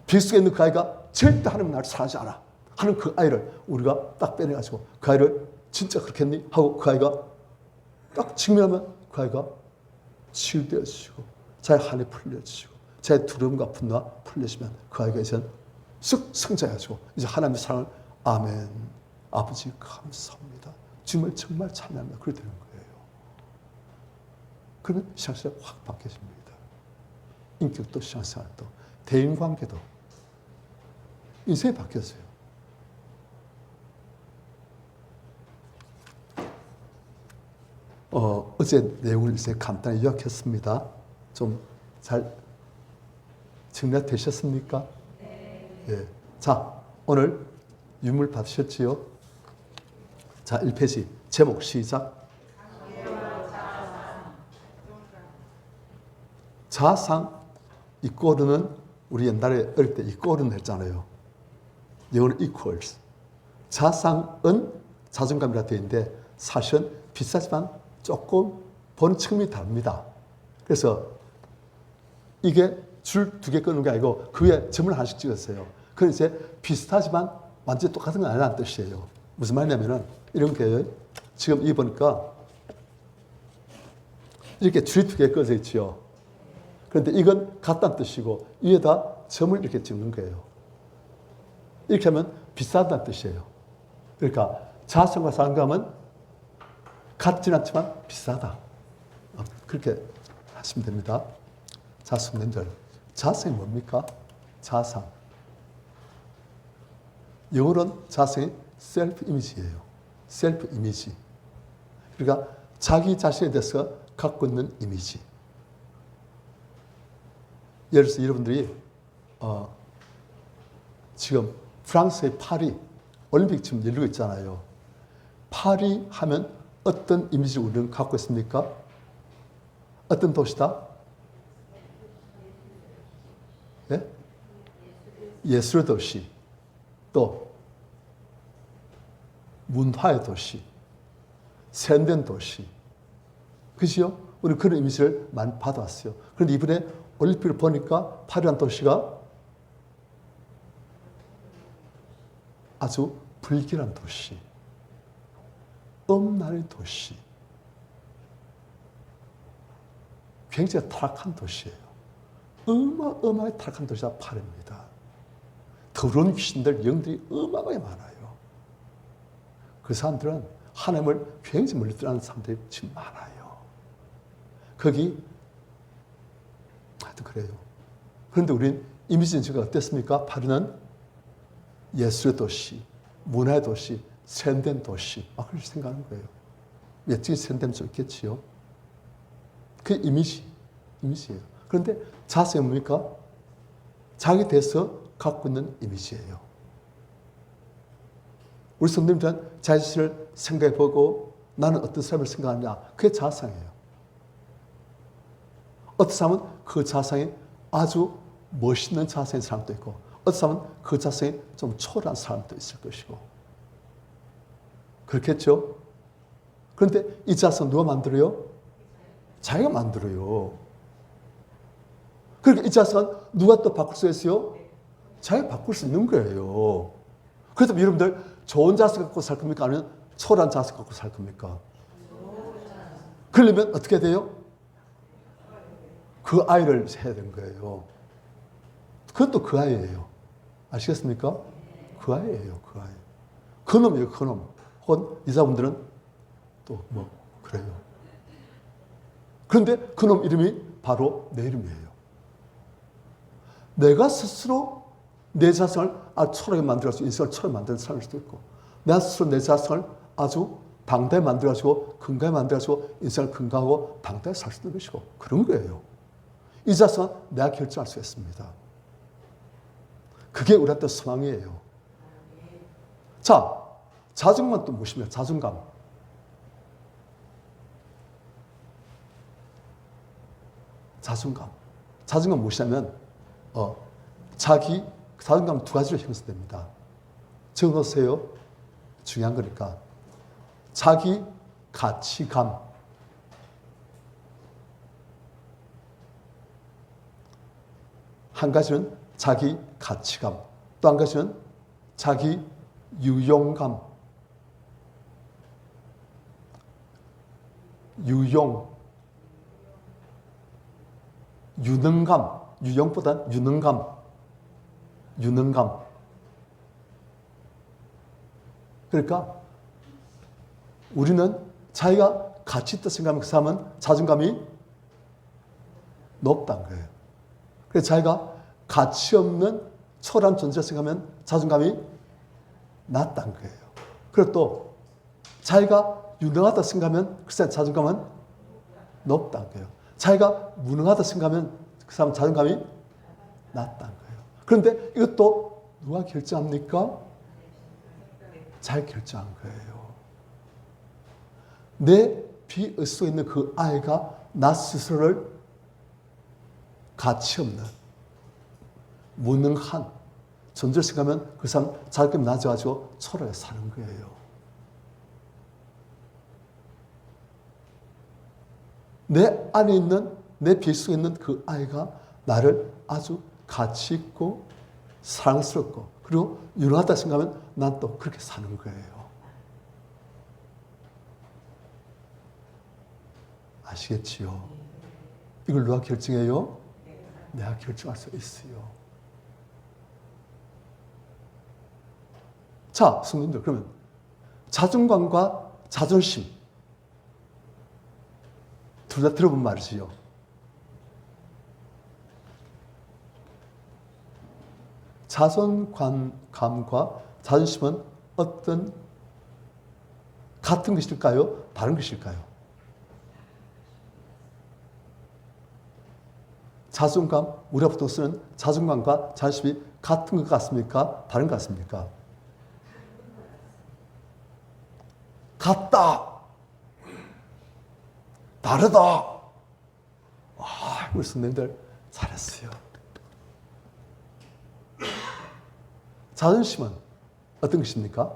빛 속에 있는 그 아이가 절대 하나님 나를 사랑하지 않아 하는 그 아이를 우리가 딱 빼내가지고 그 아이를 진짜 그렇겠니? 하고 그 아이가 딱 직면하면 그 아이가 치유되어지고 자기 한이 풀려지고 자기 두려움과 분노가 풀려지면 그 아이가 이제 쓱 성장해가지고 이제 하나님의 사랑을 아멘 아버지 감사합니다. 주님을 정말 찬양합니다. 그렇게 되는 거예요. 그러면 신앙생활이 확 바뀌어집니다. 인격도 신앙생활도 대인관계도 인생이 바뀌었어요. 어제 내용을 이제 간단히 요약했습니다. 좀 잘 정리가 되셨습니까? 네. 예. 자, 오늘 유물 받으셨지요? 자, 1페이지 제목 시작. 자상 이꼬르는 우리 옛날에 어릴 때 이꼬르는 했잖아요. 영어로 equals. 자상은 자존감이라 되어 있는데 사실은 비슷하지만 조금 보는 측면이 다릅니다. 그래서 이게 줄 2개 끊는 게 아니고 그 위에 점을 하나씩 찍었어요. 그래서 이제 비슷하지만 완전히 똑같은 건 아니라는 뜻이에요. 무슨 말이냐면은 이런 게 지금 이 보니까 이렇게 줄이 2개 꺼져 있죠. 그런데 이건 같다는 뜻이고 위에다 점을 이렇게 찍는 거예요. 이렇게 하면 비슷하다는 뜻이에요. 그러니까 자성과 상감은 같진 않지만 비슷하다. 그렇게 하시면 됩니다. 자성냄절. 자성이 뭡니까? 자상. 영어로는 자성이 셀프 이미지예요. 셀프 이미지. 그러니까 자기 자신에 대해서 갖고 있는 이미지. 예를 들어서 여러분들이 지금 프랑스의 파리 올림픽 지금 열리고 있잖아요. 파리 하면 어떤 이미지를 우리는 갖고 있습니까? 어떤 도시다? 네? 예술의 도시, 또 문화의 도시, 세련된 도시. 그죠? 우리 그런 이미지를 많이 받아왔어요. 그런데 이번에 올림픽을 보니까 파리라는 도시가 아주 불길한 도시, 엄난의 도시, 굉장히 타락한 도시예요. 어마어마하게 타락한 도시가 파리입니다. 더러운 귀신들, 영들이 어마어마하게 많아요. 그 사람들은 하나님을 굉장히 멀리 떠나는 사람들이 지금 많아요. 거기 하여튼 그래요. 그런데 우린 이미지 전체가 어땠습니까? 파리는 예술의 도시, 문화의 도시, 세련된 도시 막 그렇게 생각하는 거예요. 외적인 세련됨 좀 있겠지요. 그 이미지예요. 그런데 자세히 뭡니까? 자기 대해서 갖고 있는 이미지예요. 우리 성도님들은 자기 자신을 생각해보고 나는 어떤 사람을 생각하느냐. 그게 자상이에요. 어떤 사람은 그 자상이 아주 멋있는 자상인 사람도 있고 어떤 사람은 그 자상이 좀 초라한 사람도 있을 것이고 그렇겠죠? 그런데 이 자상 누가 만들어요? 자기가 만들어요. 그러니까 이 자상은 누가 또 바꿀 수 있어요? 자기가 바꿀 수 있는 거예요. 그래서 여러분들 좋은 자세 갖고 살 겁니까? 아니면 초라한 자세 갖고 살 겁니까? 그러려면 어떻게 돼요? 그 아이를 해야 되는 거예요. 그것도 그 아이예요. 아시겠습니까? 그 아이예요. 그 아이. 그 놈이에요. 그 놈. 혹은 이사분들은 또 뭐 그래요. 그런데 그 놈 이름이 바로 내 이름이에요. 내가 스스로 내 자성을 아주 초라하게 만들어서 인생을 초라하게 만드는 사람일 수도 있고 내가 스스로 내 자성을 아주 방대하게 만들어가지고 건강하게 만들어가지고 인생을 건강하고 방대하게 살 수 있는 것이고 그런 거예요. 이 자성은 내가 결정할 수 있습니다. 그게 우리한테 소망이에요. 자, 자존감은 또 무엇입니까? 자존감. 자존감 무엇이냐면 자존감은 두 가지로 형성됩니다. 적어놓으세요. 중요한 거니까. 자기 가치감. 한 가지는 자기 가치감. 또 한 가지는 자기 유용감. 유능감. 유용보단 유능감. 그러니까 우리는 자기가 가치 있다 생각하면 그 사람은 자존감이 높다는 거예요. 그래서 자기가 가치 없는 초라한 존재라 생각하면 자존감이 낮다는 거예요. 그리고 또 자기가 유능하다 생각하면 그 사람 자존감은 높다는 거예요. 자기가 무능하다 생각하면 그 사람 자존감이 낮다는 거예요. 그런데 이것도 누가 결정합니까? 잘 결정한 거예요. 내 비의 속에 있는 그 아이가 나 스스로를 가치 없는 무능한 존재를 생각하면 그 사람 자존감이 낮아가지고 초라하게 사는 거예요. 내 안에 있는 내 비 속에 있는 그 아이가 나를 아주 가치 있고 사랑스럽고 그리고 유능하다 생각하면 난 또 그렇게 사는 거예요. 아시겠지요? 이걸 누가 결정해요? 내가 결정할 수 있어요. 자, 성도님들 그러면 자존감과 자존심 둘 다 들어본 말이지요. 자존감과 자존심은 어떤 같은 것일까요? 다른 것일까요? 자존감, 우리가 보통 쓰는 자존감과 자존심이 같은 것 같습니까? 다른 것 같습니까? 같다. 다르다. 와, 우리 선생님들 잘했어요. 자존심은 어떤 것입니까?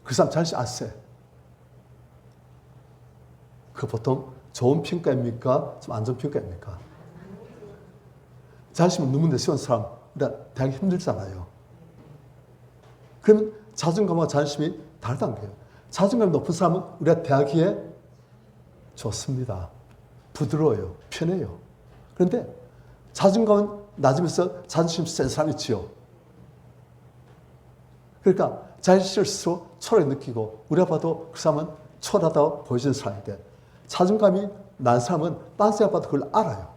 그 사람 자존심 아세요? 그 보통 좋은 평가입니까? 좀 안 좋은 평가입니까? 자존심은 너무 내세운 사람, 그러니까 대하기 힘들잖아요. 그러면 자존감과 자존심이 다르다는 거예요. 자존감이 높은 사람은 우리가 대하기에 좋습니다. 부드러워요. 편해요. 그런데 자존감은 낮으면서 자존심 센 사람 있지요. 그러니까 자신을 스스로 초라하게 느끼고 우리가 봐도 그 사람은 초라하다고 보여지는 사람인데 자존감이 난 사람은 딴 사람 봐도 그걸 알아요.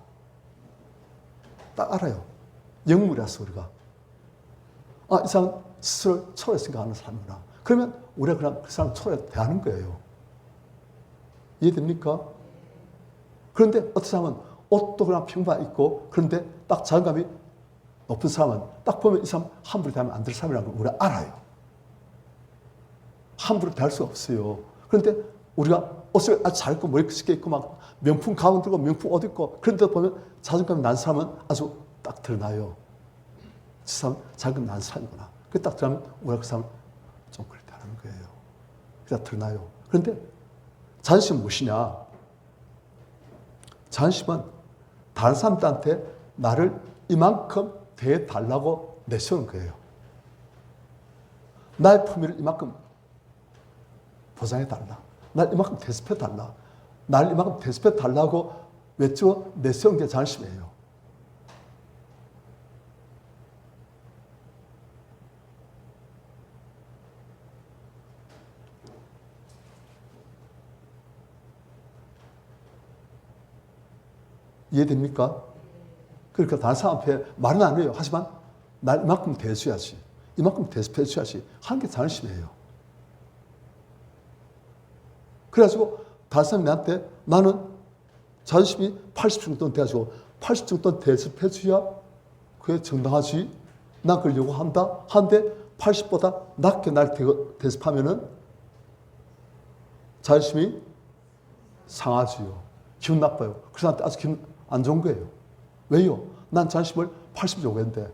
딱 알아요. 영물이라서 우리가. 이 사람은 스스로 초라하게 생각하는 사람이구나. 그러면 우리가 그냥 그 사람을 초라하게 대하는 거예요. 이해됩니까? 그런데 어떤 사람은 옷도 그냥 평범하게 입고 그런데 딱 자존감이 높은 사람은 딱 보면 이 사람 함부로 대하면 안 될 사람이라는 걸 우리가 알아요. 함부로 대할 수가 없어요. 그런데 우리가 옷을 아주 잘 입고 머리 쉽게 입고 막 명품 가운 들고 명품 옷 입고 그런데 보면 자존감이 난 사람은 아주 딱 드러나요. 그 사람 자존감이 난 사람이구나. 그 딱 드러나면 우리가 그 사람 좀 그렇게 하는 거예요. 그래서 드러나요. 그런데 자존심은 무엇이냐? 자존심은 다른 사람들한테 나를 이만큼 대해달라고 내세우는 거예요. 나의 품위를 이만큼 보장해달라. 날 이만큼 대접해달라. 날 이만큼 대접해달라고 외쳐 내세운 게 자존심이에요. 이해됩니까? 그러니까 다른 사람 앞에 말은 안 해요. 하지만 날 이만큼 대해줘야지. 이만큼 대접해줘야지. 하는 게 자존심이에요. 그래가지고 다른 사람이 나한테 나는 자존심이 80 정도는 돼가지고 80 정도는 대접해줘야 그게 정당하지. 난 그걸 요구한다. 하는데 80보다 낮게 날 대접하면은 자존심이 상하지요. 기분 나빠요. 그래서 나한테 아주 기분 안 좋은 거예요. 왜요? 난 자존심을 80 요구했는데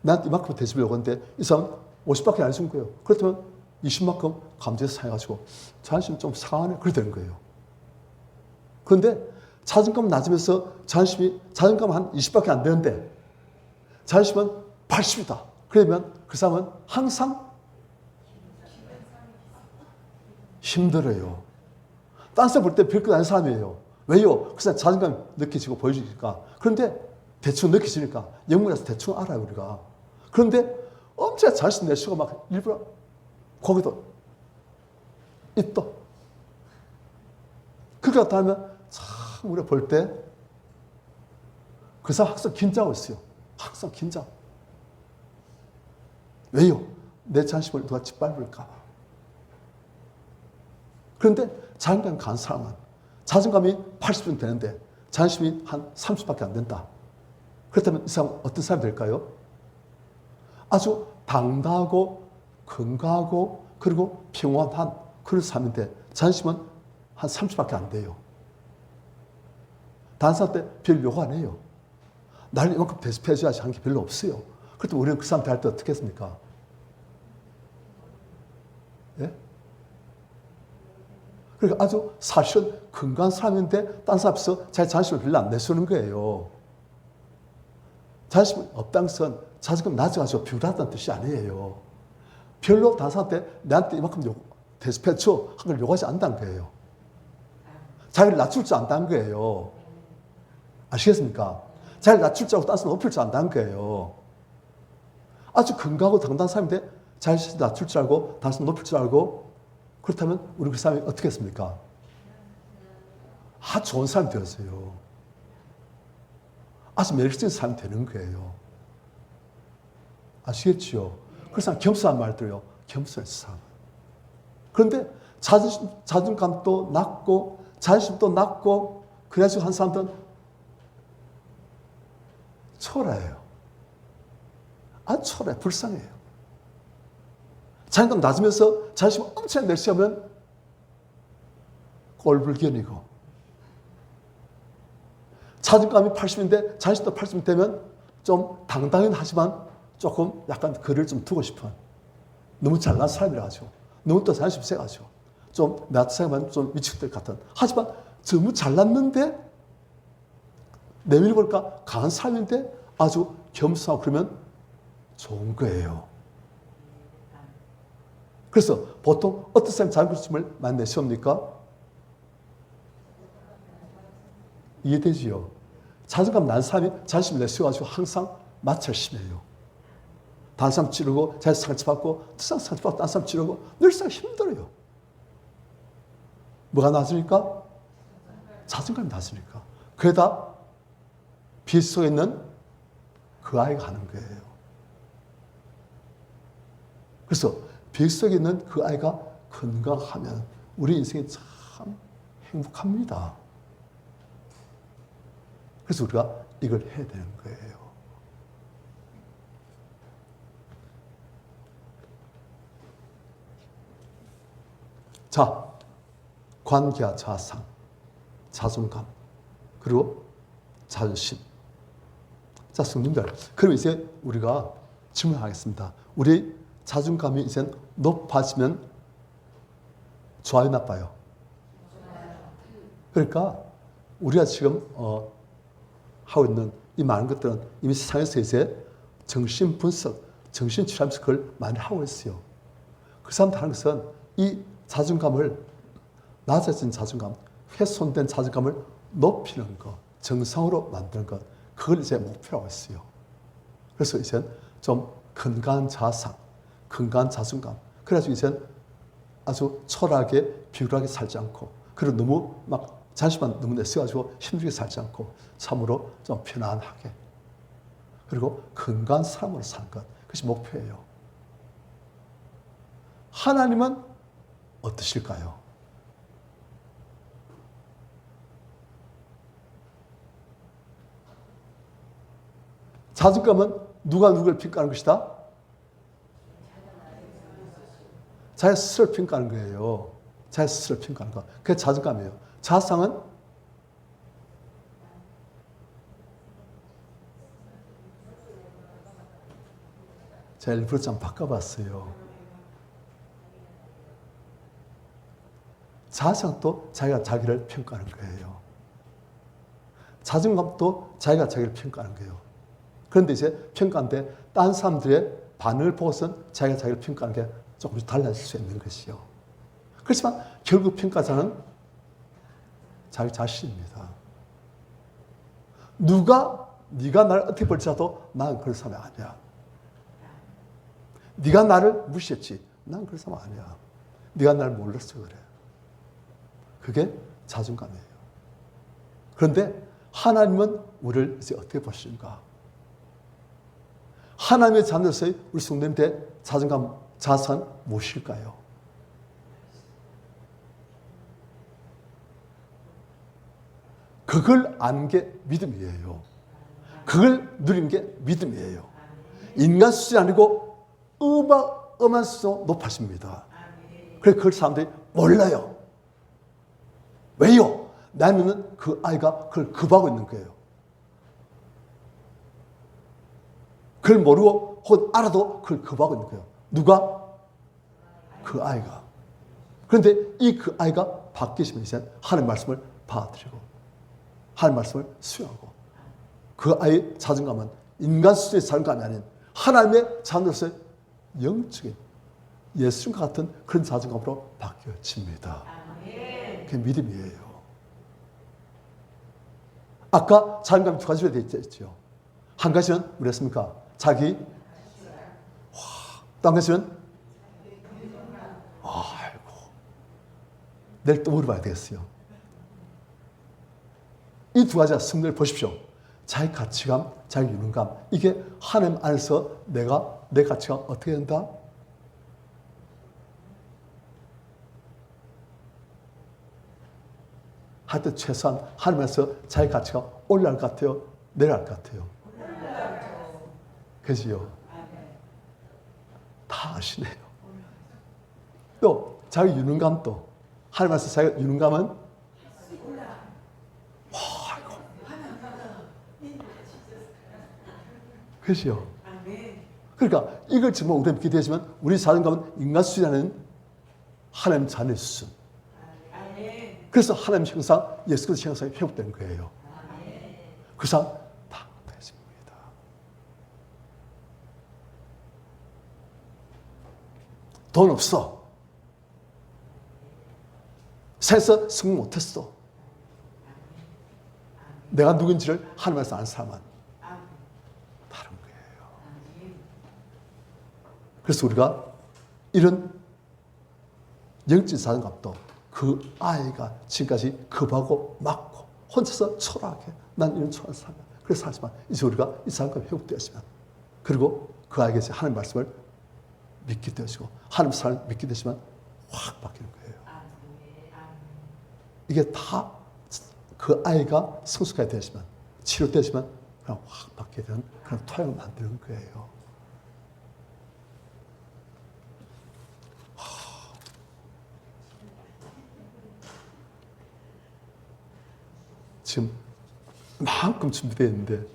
나한테 이만큼 대접을 요구했는데 이 사람은 50밖에 안 해준 거예요. 그렇다면 20만큼 감정에서 상해가지고 자존심이 좀 상하네. 그렇게 되는 거예요. 그런데 자존감 낮으면서 자존감 한 20밖에 안 되는데 자존심은 80이다. 그러면 그 사람은 항상 힘들어요. 딴 사람 볼 때 별것 아닌 사람이에요. 왜요? 그 사람 자존감이 느껴지고 보여지니까. 그런데 대충 느껴지니까 영문에서 대충 알아요, 우리가. 그런데 엄청 자신 내쉬고 막 일부러 거기도 있다. 그렇게 나타나면 참 우리가 볼 때 그 사람 항상 긴장하고 있어요. 항상 긴장. 왜요? 내 자신을 누가 짓밟을까 봐. 그런데 자존감이 강한 사람은 자존감이 80은 되는데 자존심이 한 30밖에 안 된다. 그렇다면 이 사람은 어떤 사람이 될까요? 아주 당당하고 건강하고 그리고 평온한 그런 사람인데 자존심은 한 30밖에 안 돼요. 다른 사람한테 별 요구 안 해요. 날 이만큼 대접해줘야지 하는 게 별로 없어요. 그렇다면 우리는 그 사람한테 할 때 어떻게 했습니까? 예? 그러니까 아주 사실은 건강한 사람인데 딴 사람 앞에서 자기 자존심을 별로 안 내세우는 거예요. 자존심이 없다는 것은 자존감 낮아가지고 비굴하다는 뜻이 아니에요. 별로 다른 사람한테 내한테 이만큼 대접해줘 한 걸 요구하지 않는다는 거예요. 자기를 낮출 줄 안다는 거예요. 아시겠습니까? 자기를 낮출 줄 알고 딴 사람 높일 줄 안다는 거예요. 아주 건강하고 당당한 사람인데 자기를 낮출 줄 알고 다른 사람 높일 줄 알고 그렇다면 우리 그 사람이 어떻게 했습니까? 아주 좋은 사람이 되었어요. 아주 매력적인 사람이 되는 거예요. 아시겠지요? 그래서 겸손한 말 들어요. 겸손한 사람. 그런데 자존감도 낮고 자존심도 낮고 그래가지고 한 사람들은 초라해요. 아주 초라해. 불쌍해요. 자존감 낮으면서 자존심 엄청 내세우면 꼴불견이고 자존감이 80인데 자존심도 80 되면 좀 당당은 하지만 조금 약간 거리를 좀 두고 싶은 너무 잘난 사람이라 가지고 너무 또 자존심 세가지고 좀 나 생각하면 좀 미치겠다 같은 하지만 너무 잘났는데 내밀어볼까 강한 사람인데 아주 겸손하고 그러면 좋은 거예요. 그래서 보통 어떤 사람이 자존심을 많이 내세웁니까? 이해되지요? 자존감 난 사람이 자존심 내세워가지고 항상 마찰 심해요. 다른 사람 찌르고 자기 상처받고 또 상처받고 다른 사람 찌르고 늘상 힘들어요. 뭐가 낮으니까? 자존감이 낮으니까. 그러다 빛 속에 있는 그 아이가 하는 거예요. 그래서 빛 속에 있는 그 아이가 건강하면 우리 인생이 참 행복합니다. 그래서 우리가 이걸 해야 되는 거예요. 자, 관계와 자상, 자존감, 그리고 자존심. 자, 성님들, 그럼 이제 우리가 질문하겠습니다. 우리 자존감이 이제 높아지면 좋아요, 나빠요? 그러니까 우리가 지금 하고 있는 이 많은 것들은 이미 세상에서 이제 정신 분석, 정신 치료하면서 그걸 많이 하고 있어요. 그 사람들 하는 것은 이 자존감을, 낮아진 자존감, 훼손된 자존감을 높이는 것, 정상으로 만드는 것, 그걸 이제 목표로 했어요. 그래서 이제 좀 건강한 자상, 건강한 자존감. 그래가지고 이제 아주 초라하게, 비굴하게 살지 않고, 그리고 너무 막 자신만 너무 내세워가지고 힘들게 살지 않고, 참으로 좀 편안하게. 그리고 건강한 사람으로 사는 것. 그것이 목표예요. 하나님은 어떠실까요? 자존감은 누가 누구를 평가하는 것이다? 자기 스스로를 평가하는 거예요. 자기 스스로를 평가하는 거. 그게 자존감이에요. 자상은 제가 일부러 좀 바꿔봤어요. 자상도 자기가 자기를 평가하는 거예요. 자존감도 자기가 자기를 평가하는 거예요. 그런데 이제 평가인데 다른 사람들의 반응을 보고선 자기가 자기를 평가하는 게 조금씩 달라질 수 있는 것이요. 그렇지만 결국 평가자는 자기 자신입니다. 네가 나를 어떻게 볼지라도 나는 그런 사람이 아니야. 네가 나를 무시했지. 난 그런 사람 아니야. 네가 나를 몰랐어 그래. 그게 자존감이에요. 그런데 하나님은 우리를 이제 어떻게 보시는가? 하나님의 자녀로서의 우리 성도님들의 자존감, 자산 무엇일까요? 그걸 아는 게 믿음이에요. 그걸 누리는 게 믿음이에요. 인간 수준이 아니고 어마어마한 수준으로 높아집니다. 그래서 그걸 사람들이 몰라요. 왜요? 나는 그 아이가 그걸 급하고 있는 거예요. 그걸 모르고 혹은 알아도 그걸 급하고 있는 거예요. 누가? 그 아이가. 그런데 이 그 아이가 바뀌시면 이제 하나님의 말씀을 받아들이고 하나님의 말씀을 수용하고 그 아이의 자존감은 인간 수준의 자존감이 아닌 하나님의 자녀로서의 영적인 예수님과 같은 그런 자존감으로 바뀌어집니다. 그게 믿음이에요. 아까 자존감이 두 가지로 되어 있죠. 한 가지는 뭐랬습니까? 자기 또 한 가지는 아이고 내일 또 물어봐야 되겠어요. 이 두 가지가 성경을 보십시오. 자기 가치감, 자기 유능감. 이게 하나님 안에서 내 가치가 어떻게 된다? 하여튼 최소한 하나님 안에서 자기 가치가 올라갈 것 같아요? 내려갈 것 같아요? 그지요? 다 아시네요. 또 자기 유능감도 하나님 안에서 자기 유능감은 그렇죠. 그러니까 이걸 정말 우리가 믿게 되지만 우리 자존감은 인간 수준이라는 하나님 자녀의 수준. 그래서 하나님 형상, 예수 그리스도 형상이 회복되는 거예요. 그 사람 다 되십니다. 돈 없어. 세상에서 성공 못했어. 내가 누군지를 하나님께서 아는 사람은 다른 거예요. 그래서 우리가 이런 영적 자존감도 그 아이가 지금까지 겁하고 막고 혼자서 초라하게 난 이런 초라한 사람이야. 그래서 하지만 이제 우리가 이 자존감이 회복되었으면 그리고 그 아이에게 하나님 말씀을 믿게 되시고 하나님 사랑을 믿게 되시면 확 바뀌는 거예요. 이게 다 그 아이가 성숙하게 되시면 치료되시면 그냥 확 바뀌게 되는 그런 토양을 만드는 거예요. 지금 만큼 준비되어 있는데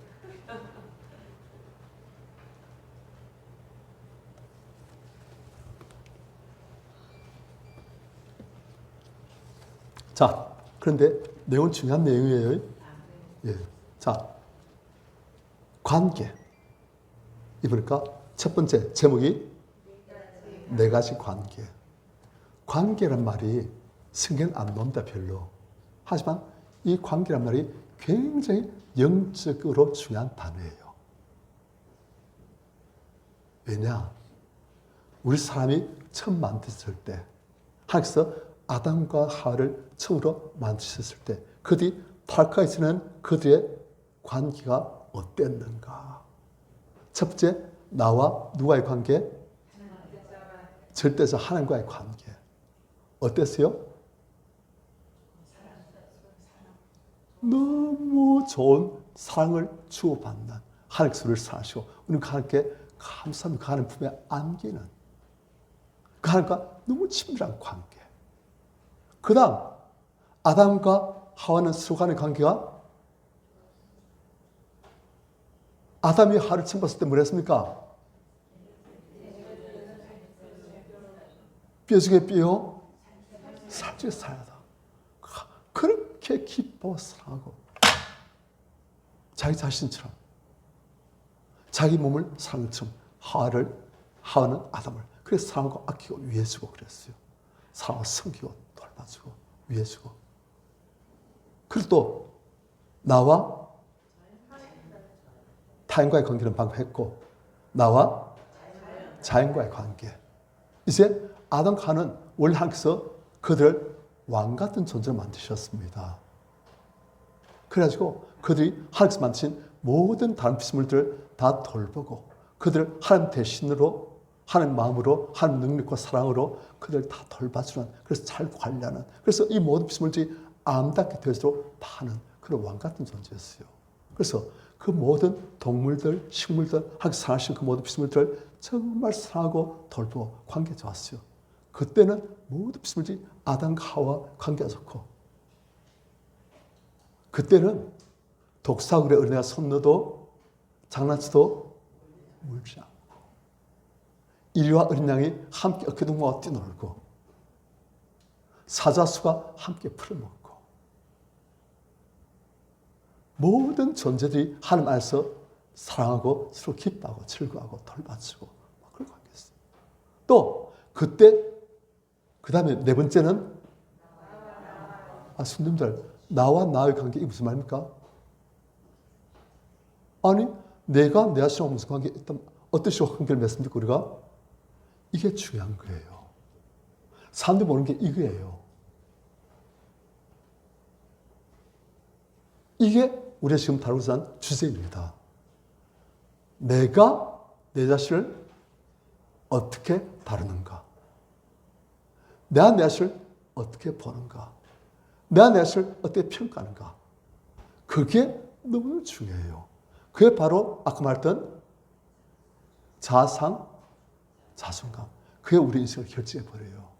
자, 그런데 내용은 중요한 내용이에요. 예. 자, 관계. 이보니까 첫 번째 제목이 네 가지 관계. 관계란 말이 성경은 안 나온다 별로. 하지만 이 관계란 말이 굉장히 영적으로 중요한 단어예요. 왜냐? 우리 사람이 처음 만들었을 때 하나님께서 아담과 하와를 처음으로 만드셨을 때 그들이 타락하기 전에는 그들의 관계가 어땠는가? 첫 번째, 나와 누가의 관계? 절대적 하나님과의 관계. 어땠어요? 너무 좋은 사랑을 주고받는 하나님께서 우리를 사랑하시고 우리는 하나님께 감사하며 그 하나님 품에 안기는 그 하나님과 너무 친밀한 관계. 그 다음 아담과 하와는 서로 간의 관계가 아담이 하와를 처음 봤을 때 뭐랬습니까? 뼈 중에 뼈요 살 중에 살이다. 그렇게 기뻐 사랑하고 자기 자신처럼 자기 몸을 사랑하는 것처럼 하와는 아담을 그래서 사랑하고 아끼고 위해주고 그랬어요. 사랑하고 섬기고 돌봐주고 위해주고 그리고 또 나와 타인과의 관계는 방금 했고 나와 자연과의 관계 이제 아담과 하와는 원래 하나님께서 그들을 왕 같은 존재로 만드셨습니다. 그래가지고 그들이 하나님께서 만드신 모든 다른 피조물들을 다 돌보고 그들을 하나님 대신으로 하나님 마음으로 하나님 능력과 사랑으로 그들을 다 돌봐주는 그래서 잘 관리하는 그래서 이 모든 피조물들이 아름답게 되도록 다 하는 그런 왕 같은 존재였어요. 그래서 그 모든 동물들, 식물들, 하나님께서 사랑하신 그 모든 피조물들을 정말 사랑하고 돌보고 관계 좋았어요. 그때는 모든 피조물들이 아담과 하와 관계가 좋고 그때는 독사굴에 어린애가 손 넣어도 장난쳐도 물지 않고 이리와 어린 양이 함께 어깨동무와 뛰놀고 사자수가 함께 풀어먹고 모든 존재들이 하나님 안에서 사랑하고 서로 기뻐하고 즐거워하고 돌봐주고 그런 관계였어요. 또 그때 그 다음에 네 번째는 순님들 나와 나의 관계 이게 무슨 말입니까? 아니 내가 내 자신하고 무슨 관계 있다면 어떤 식으로 관계를 맺습니까 우리가? 이게 중요한 거예요. 사람들이 모르는 게 이거예요. 이게 우리가 지금 다루고자 하는 주제입니다. 내가 내 자신을 어떻게 다루는가? 내가 내 자신을 어떻게 보는가? 내가 내 자신을 어떻게 평가하는가? 그게 너무 중요해요. 그게 바로 아까 말했던 자상, 자존감. 그게 우리 인생을 결정해버려요.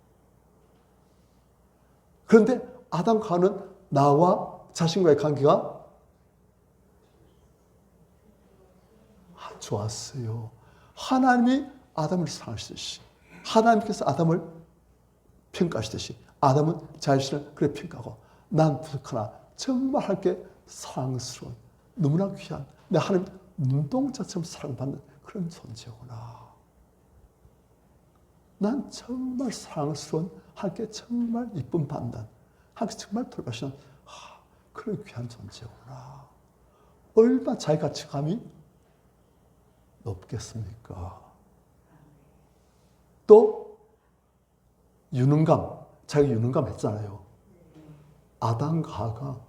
그런데 아담과 하와는 나와 자신과의 관계가 좋았어요. 하나님이 아담을 사랑하시듯이 하나님께서 아담을 평가하시듯이 아담은 자신을 그렇게 평가하고 난 부족하나 정말 하나님께 사랑스러운 너무나 귀한 내 하나님 눈동자처럼 사랑받는 그런 존재구나. 난 정말 사랑스러운 하나님께 정말 이쁨 받는 하나님께 정말 돌보시는 그런 귀한 존재구나. 얼마나 자기 가치감이 높겠습니까? 또 유능감, 자기 유능감 했잖아요. 아담과 하와가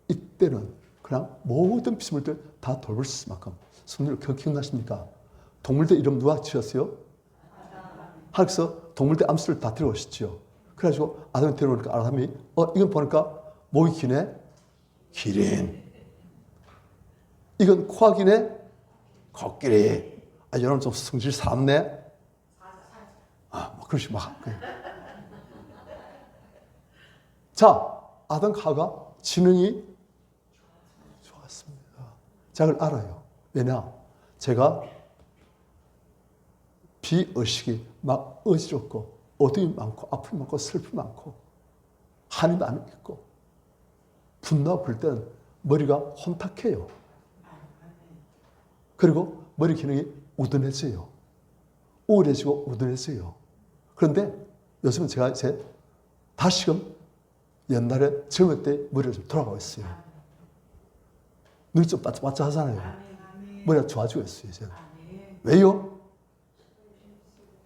이때는 그냥 모든 피조물들 다 돌볼 수 있을 만큼. 성도님 그거 기억나십니까? 동물들 이름 누가 지었어요? 하나님께서 동물들 암수를 다 들어오셨죠. 그래가지고 아담이 데려오니까 아담이 이건 보니까 목이 기네? 기린. 이건 코가 기네? 코끼리. 여러분 좀 성질 삼네? 뭐 그러시 막. 자, 아담과 하와가 지능이 좋았습니다. 제가 그걸 알아요. 왜냐? 제가 비의식이 막 어지럽고 어둠이 많고 아픔이 많고 슬픔이 많고 한이 많이 있고 분노가 불 때는 머리가 혼탁해요. 그리고 머리 기능이 우둔해져요. 우울해지고 우둔해져요. 그런데 요즘은 제가 이제 다시금 옛날에 젊을 때 머리가 좀 돌아가고 있어요. 눈이 좀 반짝반짝하잖아요. 머리가 좋아지고 있어요, 이제. 왜요?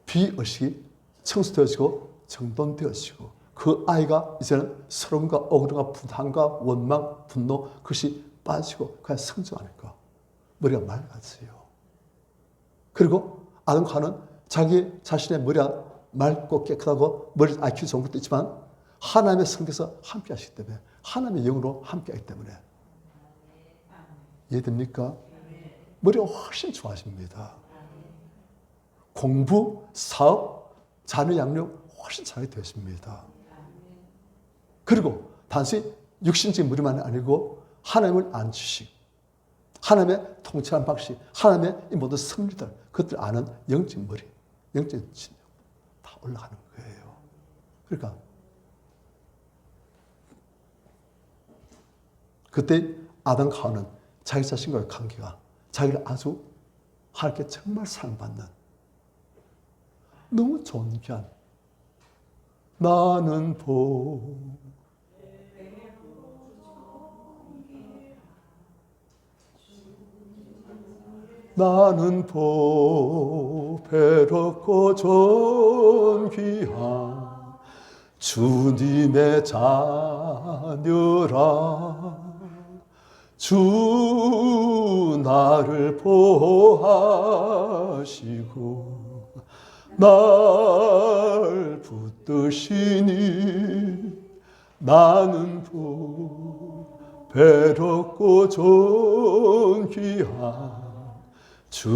비의식이 청소되어지고 정돈되어지고 그 아이가 이제는 서러움과 억울함과 부담과 원망, 분노 그것이 빠지고 그냥 성장하니까 머리가 맑아져요. 그리고 아담과 하와는 자기 자신의 머리가 맑고 깨끗하고 머리 IQ 좋은 것도 있지만 하나님의 성께서 함께 하시기 때문에 하나님의 영으로 함께 하기 때문에 이해됩니까? 머리가 훨씬 좋아집니다. 공부, 사업, 자녀 양육 훨씬 잘하게 되십니다. 그리고 단순히 육신적인 머리만이 아니고 하나님을 아는 지식, 하나님의 통찰한 방식, 하나님의 이 모든 섭리들 그것들 아는 영적 머리, 영적 진영 다 올라가는 거예요. 그러니까 그때 아담과 하와는 자기 자신과의 관계가 자기를 아주 하나님께 정말 사랑받는 너무 좋은 귀한 나는 나는 배롭고 존귀한 주님의 자녀라. 주 나를 보호하시고 날 붙드시니 나는 배롭고 존귀한 주의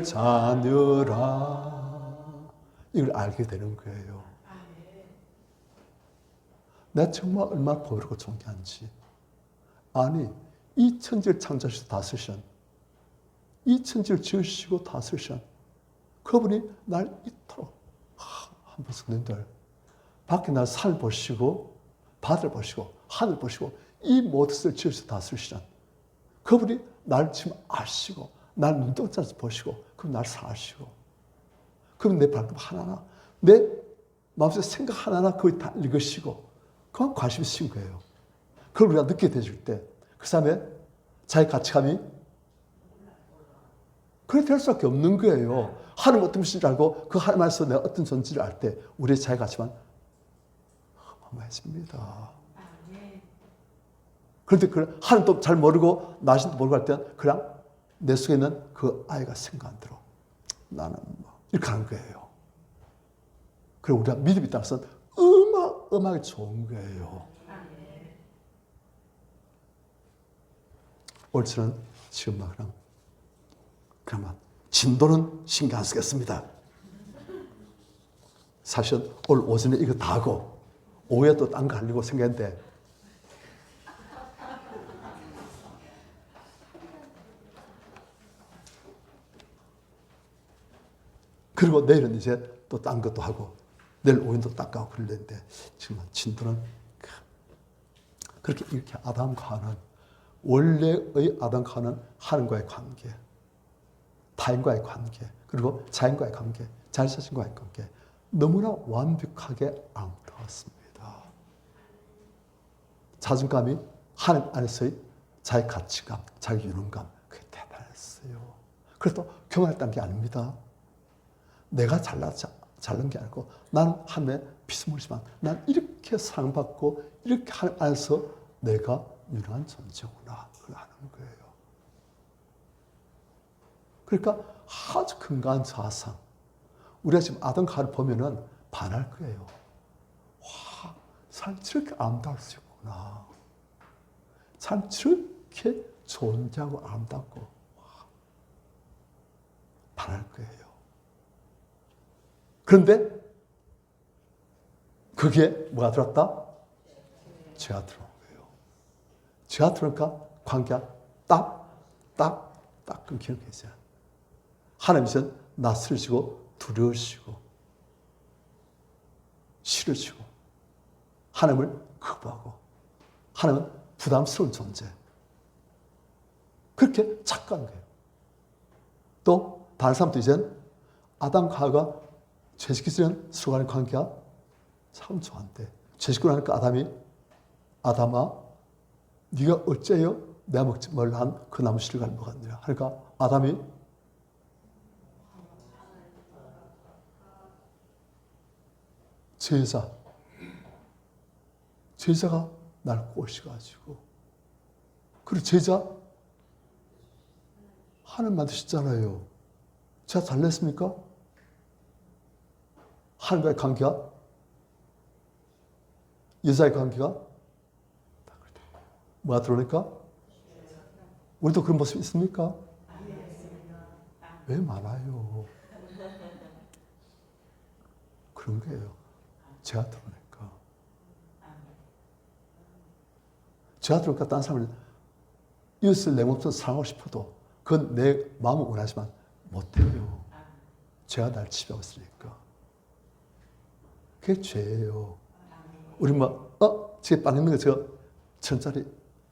자녀라. 이걸 알게 되는 거예요. 내가 정말 얼마나 보이고 존귀한지. 아니, 이 천지를 창조하시고 다스리신, 이 천지를 지으시고 다스리신 그분이 날 이토록 한번 성도님들 밖에 날 산을 보시고 바다를 보시고 하늘 보시고 이 모든 것을 지으시고 다스리시는 그분이 날 지금 아시고 날 눈동자에서 보시고 그분 날 사랑하시고 그분 내 발걸음 하나하나 내 마음속에 생각 하나하나 그걸 다 읽으시고 그만 관심 있으신 거예요. 그걸 우리가 느끼게 되실 때 그 사람의 자기 가치감이 그렇게 될 수밖에 없는 거예요. 하나님 어떤 분인지 알고 그 하나님 안에서 내가 어떤 존재를 알 때 우리의 자기 가치만 어마어마해집니다. 그런데 하나님도 잘 모르고 나 자신도 모르고 할 때는 그냥 내 속에 있는 그 아이가 생각 안 들어. 나는 이렇게 하는 거예요. 그리고 우리가 믿음이 있다는 것은 어마어마하게 좋은 거예요. 옳지는 지금 막 그러면 진도는 신경 안 쓰겠습니다. 사실 오늘 오전에 이거 다 하고 오후에 또 딴 거 하려고 생각했는데 그리고 내일은 이제 또 딴 것도 하고 내일 오후에도 닦아고 그러는데 지금 진도는 그렇게 이렇게 아담과 하와는 원래의 아담과 하와는 하나님과의 관계, 타인과의 관계, 그리고 자연과의 관계, 자기 자신과의 관계 너무나 완벽하게 아름다웠습니다. 자존감이 하나님 안에서의 자기 가치감, 자기 유능감, 그게 대단했어요. 그래도 교만했다는 게 아닙니다. 내가 잘난 게 아니고 나는 하나님의 피스물이지만 난 이렇게 사랑받고 이렇게 하나님 안에서 내가 유능한 존재구나. 그걸 아는 거예요. 그러니까 아주 근거한 자상. 우리가 지금 아담과 하와를 보면은 반할 거예요. 와, 사람이 저렇게 아름다울 수 있구나. 사람이 저렇게 존재하고 아름답고 와, 반할 거예요. 그런데 거기에 뭐가 들었다? 죄가 들어온 거예요. 죄가 들어오니까 관계가 딱 끊기는 거죠. 하나님은 낯설으시고 두려우시고 싫으시고 하나님을 거부하고 하나님은 부담스러운 존재. 그렇게 착각한 거예요. 또 다른 사람도 이제는 아담과 하와가 죄짓기 전에 서로 간의 관계가 참 좋았대. 죄짓고 나니까 아담아 네가 어째요 내가 먹지 말라 한 그 나무 씨를 먹었느냐. 그러니까 아담이 제자가 날 꼬셔가지고 그리고 제자 하나님 만드셨잖아요. 제가 잘냈습니까? 하나님과의 관계가 여자의 관계가 뭐가 들어오니까 우리도 그런 모습이 있습니까? 왜 많아요? 그런 거예요. 제가 들어오니까. 제가 들어오니까 다른 사람을 이웃을 내 몸소 사랑하고 싶어도 그건 내 마음은 원하지만 못해요. 제가 날 지배하고 있으니까. 그게 죄예요. 우리 집에 빵 있는 거 저 천짜리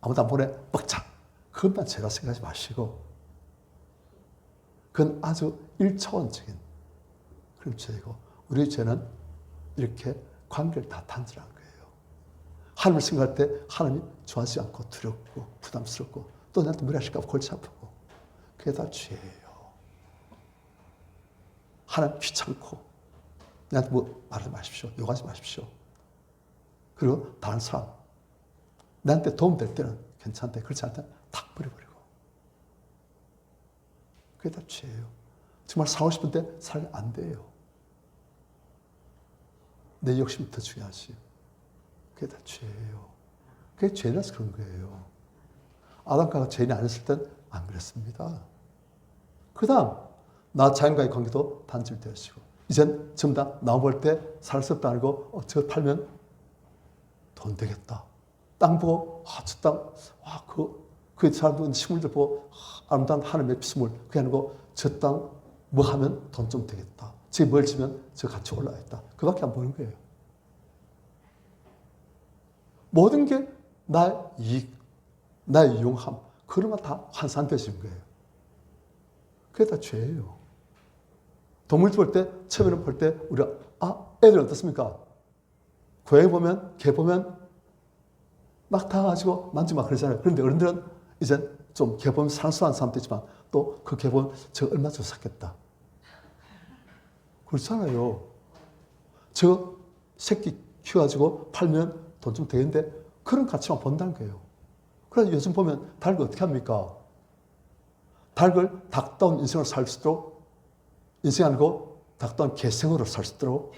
아무도 안 보내 먹자. 그것만 죄라 생각하지 마시고 그건 아주 1차원적인 그런 죄이고 우리 죄는 이렇게 관계를 다 단절한 거예요. 하나님을 생각할 때 하나님이 좋아하지 않고 두렵고 부담스럽고 또 나한테 무리하실까 봐 골치 아프고 그게 다 죄예요. 하나님 귀찮고 나한테 뭐 말하지 마십시오. 욕하지 마십시오. 그리고 다른 사람 나한테 도움될 때는 괜찮대. 그렇지 않을 때는 탁 버려버리고 그게 다 죄예요. 정말 살고 싶은데 살면 안 돼요. 내 욕심이 더 중요하지. 그게 다 죄예요. 그게 죄라서 그런 거예요. 아담과 죄인이 아니었을 땐 안 그랬습니다. 그 다음 나 자연과의 관계도 단절되시고 이젠 전부 다 나무 볼 때 살 수 없다 알고 저거 팔면 돈 되겠다. 땅 보고 저 땅, 그 사람들 식물들 보고 아름다운 하나님의 피스물 그게 아니고 저 땅 뭐 하면 돈 좀 되겠다. 저기 뭘 지면 저 같이 올라가겠다. 그밖에 안 보는 거예요. 모든 게 나의 이익, 나의 유용함 그런 건 다 환산되어지는 거예요. 그게 다 죄예요. 동물들 볼 때 처음에는 볼 때 우리가 애들 어떻습니까? 고양이 보면 개 보면 막 다 가지고 만지고 막 그러잖아요. 그런데 어른들은 이제 좀 개 보면 상수한 사람도 있지만 또 그 개 보면 저 얼마 주고 샀겠다. 그렇잖아요. 저 새끼 키워가지고 팔면 돈 좀 되는데 그런 가치만 본다는 거예요. 그래서 요즘 보면 닭을 어떻게 합니까? 닭을 닭다운 인생을 살 수 있도록 인생 아니고 닭다운 개생으로 살 수 있도록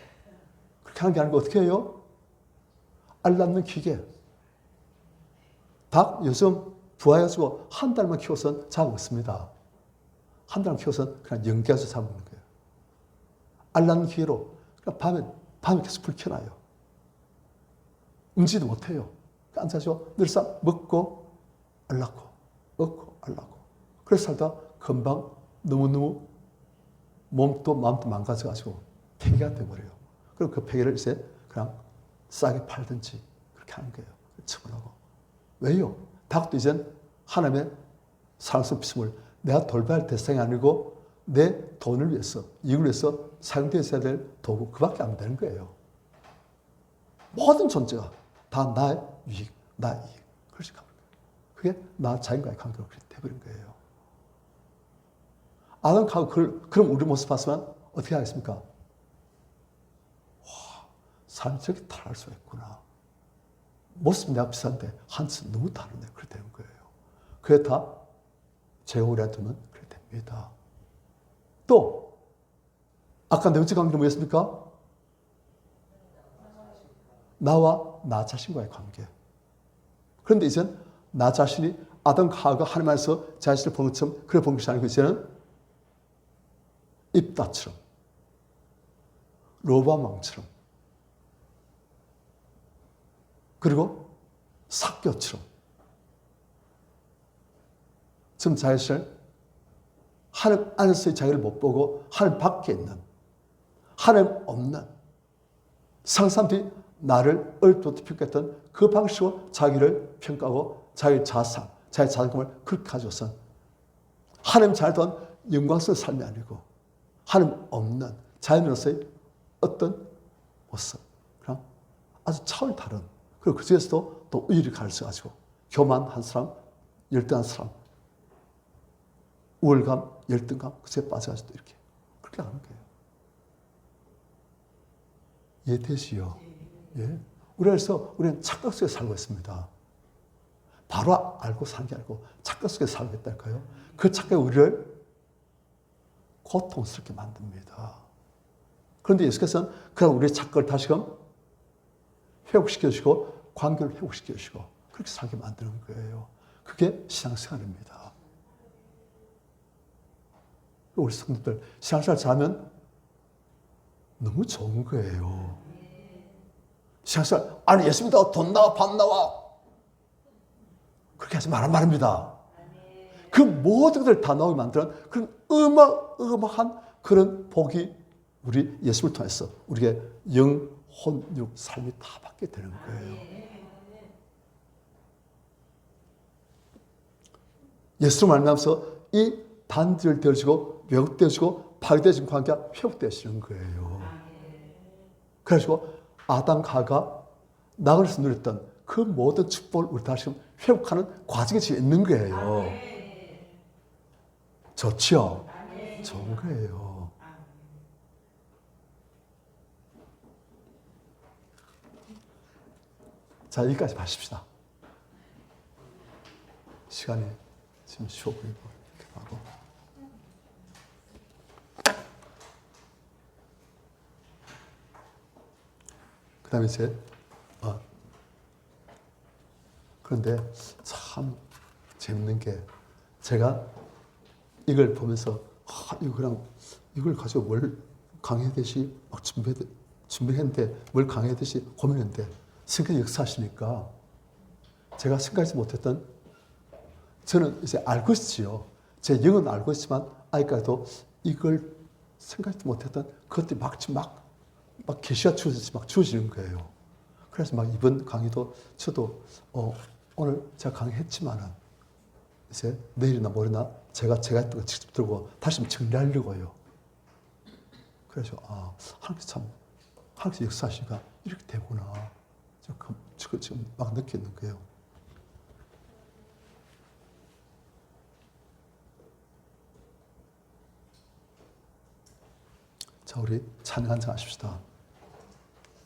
그렇게 하는 게 아니고 어떻게 해요? 알 낳는 기계. 닭 요즘 부화해가지고 한 달만 키워서는 잡 없습니다. 한 달만 키워서는 그냥 연기해서 잡는 거예요. 알 낳는 기계로 그냥 밤에 계속 불 켜놔요. 움직이도 못해요. 앉아서 늘상 먹고 알 낳고 먹고 알 낳고 그래서 살다 금방 너무너무 몸도 마음도 망가져가지고 폐기가 돼버려요. 그리고 그 폐기를 이제 그냥 싸게 팔든지 그렇게 하는 거예요. 처분하고. 왜요? 닭도 이젠 하나님의 사랑스러운 피스물 내가 돌봐야 할 대상이 아니고 내 돈을 위해서 이익을 위해서 사용되어야 될 도구 그밖에 안 되는 거예요. 모든 존재가 다 나의 유익, 나의 이익. 그렇게 가는 거예요. 그게 나 자신과의 관계가 그렇게 돼버린 거예요. 아담과 하와 그럼 우리 모습 봤으면 어떻게 하겠습니까? 와, 삶이 저렇게 다를 수가 있구나. 모습 내가 비슷한데 한치 너무 다르네. 그렇게 되는 거예요. 그게 다 제가 우리한테 두면 그렇게 됩니다. 또 아까 네 번째 관계는 뭐였습니까? 나와 나 자신과의 관계. 그런데 이제는 나 자신이 아담과 하와가 하나님 안에서 자신을 보는 것처럼 그래 본 것이 아니고 이제는 입다처럼 로밤왕처럼 그리고 삭교처럼 지금 자신을 하나님 안에서의 자기를 못 보고 하나님 밖에 있는 하나님 없는 상사람들이 나를 얼토 평가했던 그 방식으로 자기를 평가하고 자기 자상, 자기 자존감을 그렇게 가져선 하나님 잘던 영광스러운 삶이 아니고 하나님 없는 자연으로서의 어떤 모습, 그냥 아주 차원이 다른 그리고 그 중에서도 또 의의를 가르쳐가지고 교만한 사람, 열등한 사람, 우월감, 열등감 그에 빠져가지고 이렇게 그렇게 하는 거예요. 이해되시요? 예. 그래서 우리는 착각 속에 살고 있습니다. 바로 알고 사는 게 아니고 착각 속에 살고 있달까요? 그 착각이 우리를 고통스럽게 만듭니다. 그런데 예수께서는 그냥 우리의 착각을 다시금 회복시켜 주시고 관계를 회복시켜 주시고 그렇게 살게 만드는 거예요. 그게 신앙생활입니다. 우리 성도들 신앙생활 잘하면 너무 좋은 거예요. 신앙생활 아니 예수 믿다가 돈 나와 밥 나와 그렇게 하지 말란 말입니다. 그 모든 것을 다 나오게 만드는 그런 어마어마한 그런 복이 우리 예수를 통해서 우리에게 영, 혼, 육, 삶이 다 받게 되는 거예요. 예수로 말미암아서 이 단절을 되어지고 왜곡되어지고 파괴되어진 관계가 회복되어지는 거예요. 그래가지고 아담과 하와가 낙원에서 누렸던 그 모든 축복을 우리 다시 회복하는 과정이 지금 있는 거예요. 좋지요? 좋은 거예요. 자, 여기까지 마십시다. 시간이 지금 쉬워 보이고 이렇게 하고. 그 다음에 이제 그런데 참 재밌는 게 제가 이걸 보면서 이걸 가지고 뭘 강의하듯이 막 준비했는데 뭘 강의하듯이 고민했는데 성경이 역사하시니까 제가 생각하지 못했던 저는 이제 알고 있지요. 제 영은 알고 있지만 아직까지도 이걸 생각하지 못했던 그것들이 막 계시가 주어지는 거예요. 그래서 막 이번 강의도 저도 오늘 제가 강의했지만은 이제 내일이나 모레나 제가 했던 거 직접 들고 다시 정리하려고요. 그래서 하나님께서 역사하시니까 이렇게 되구나. 지금 막 느끼는 거예요. 자, 우리 찬양 한잔 하십시다.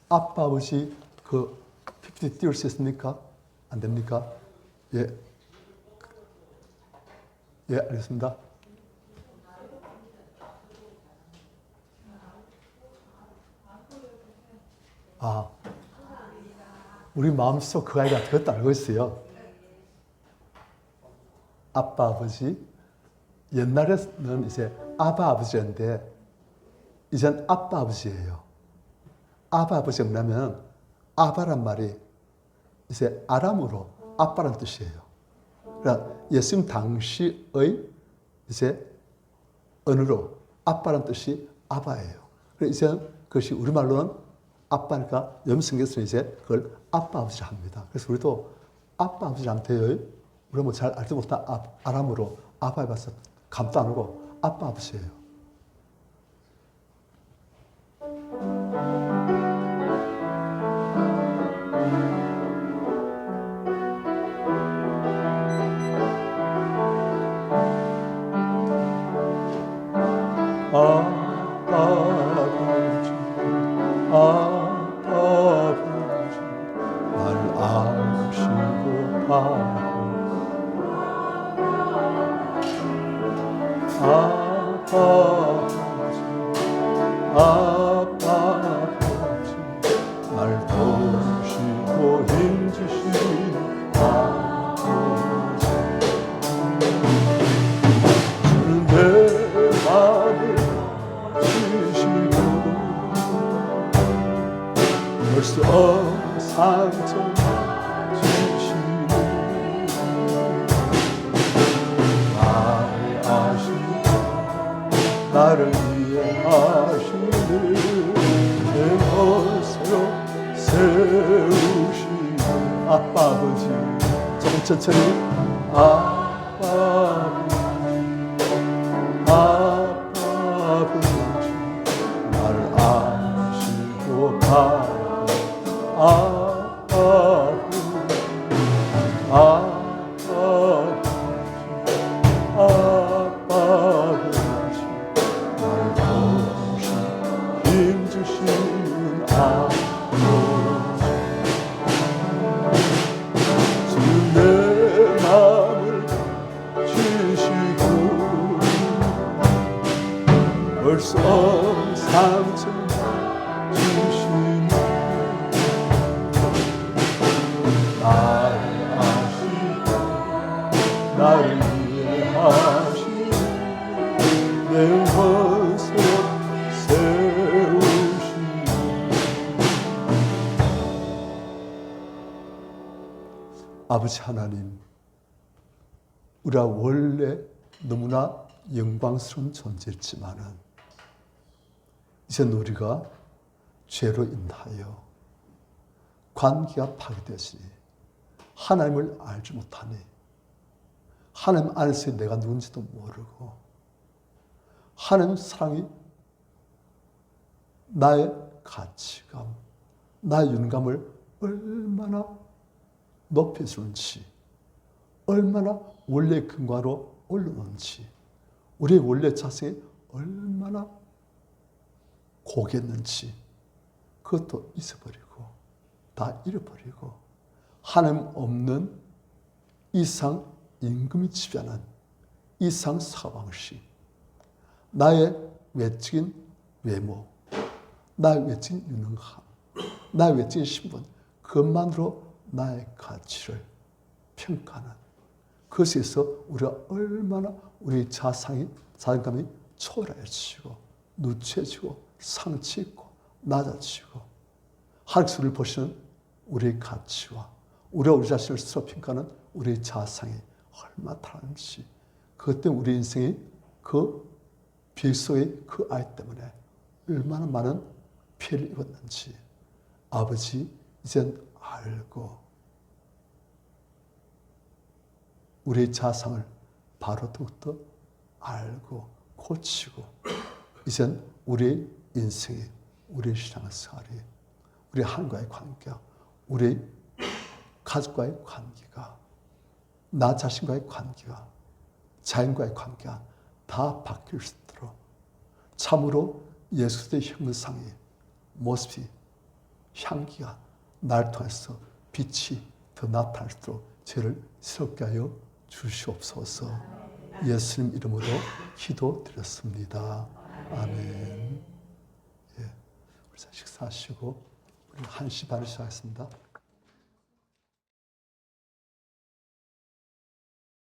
아빠, 아버지 그 PPT 띄울 수 있습니까? 안 됩니까? 예. 예, 알겠습니다. 우리 마음속 그 아이가 그것도 알고 있어요. 아빠, 아버지. 옛날에는 이제 아바, 아버지였는데 이젠 아빠, 아버지예요. 아바, 아버지 뭐냐면 아바란 말이 이제 아람어로 아빠란 뜻이에요. 그러니까 예수님 당시의 이제 언어로 아빠란 뜻이 아바예요. 그래서 이제 그것이 우리말로는 아빠니까 염성에서는 이제 그걸 아빠, 아버지를 합니다. 그래서 우리도 아빠, 아버지한테요. 우리가 뭐 잘 알지 못한 아람어로 아바에 봐서 감도 안 오고 아빠, 아버지예요. 아버지, 아버지, 나를 아시고 아버지, 아버지, 나를 도우시고 힘주시는 아버지, 주는 내 마음을 주시고 벌써 상처 주시는 나를 아시고 나를 위해 하시는 내 것으로 세우시는 아버지, 조금 천천히 아버지, 아버지, 나를 아시고 아버지, 아버지, 아버지, 나를 도우시고 힘주시는 아버지, 주는 내 마음을 주시고 벌써 상처 주시는 나를 아시고 나를 위해 하시는 내 것으로 세우시는 아버지 하나님, 우리가 원래 너무나 영광스러운 존재였지만은 이제 우리가 죄로 인하여 관계가 파괴되었으니 하나님을 알지 못하니 하나님 안에서 내가 누군지도 모르고 하나님 사랑이 나의 가치감, 나의 윤감을 얼마나 높여주는지, 얼마나 원래 근거로 올려놓는지, 우리의 원래 자세에 얼마나 고겠는지 그것도 잊어버리고 다 잃어버리고 하나님 없는 이상 임금이 지배하는 이상 사방식, 나의 외적인 외모, 나의 외적인 유능함, 나의 외적인 신분, 그것만으로 나의 가치를 평가하는 그것에서 우리가 얼마나 우리 자존감이 초라해지고 누추해지고 상처있고 낮아지고 하나님께서 보시는 우리의 가치와 우리가 우리 자신을 스스로 평가하는 우리의 자상이 얼마나 다른지, 그것 때문에 우리 인생이 그 비속의 그 아이 때문에 얼마나 많은 피해를 입었는지 아버지 이젠 알고 우리의 자상을 바로 더욱더 알고 고치고 이젠 우리의 인생이, 우리의 신앙생활이, 우리 하나님과의 관계가, 우리 가족과의 관계가, 나 자신과의 관계가, 자연과의 관계가 다 바뀔 수 있도록 참으로 예수의 형상이, 모습이, 향기가 날 통해서 빛이 더 나타날 수 있도록 저를 새롭게 하여 주시옵소서. 예수님 이름으로 기도드렸습니다. 아멘. 예, 우리 식사하시고 우리 1시 반에 시작하겠습니다.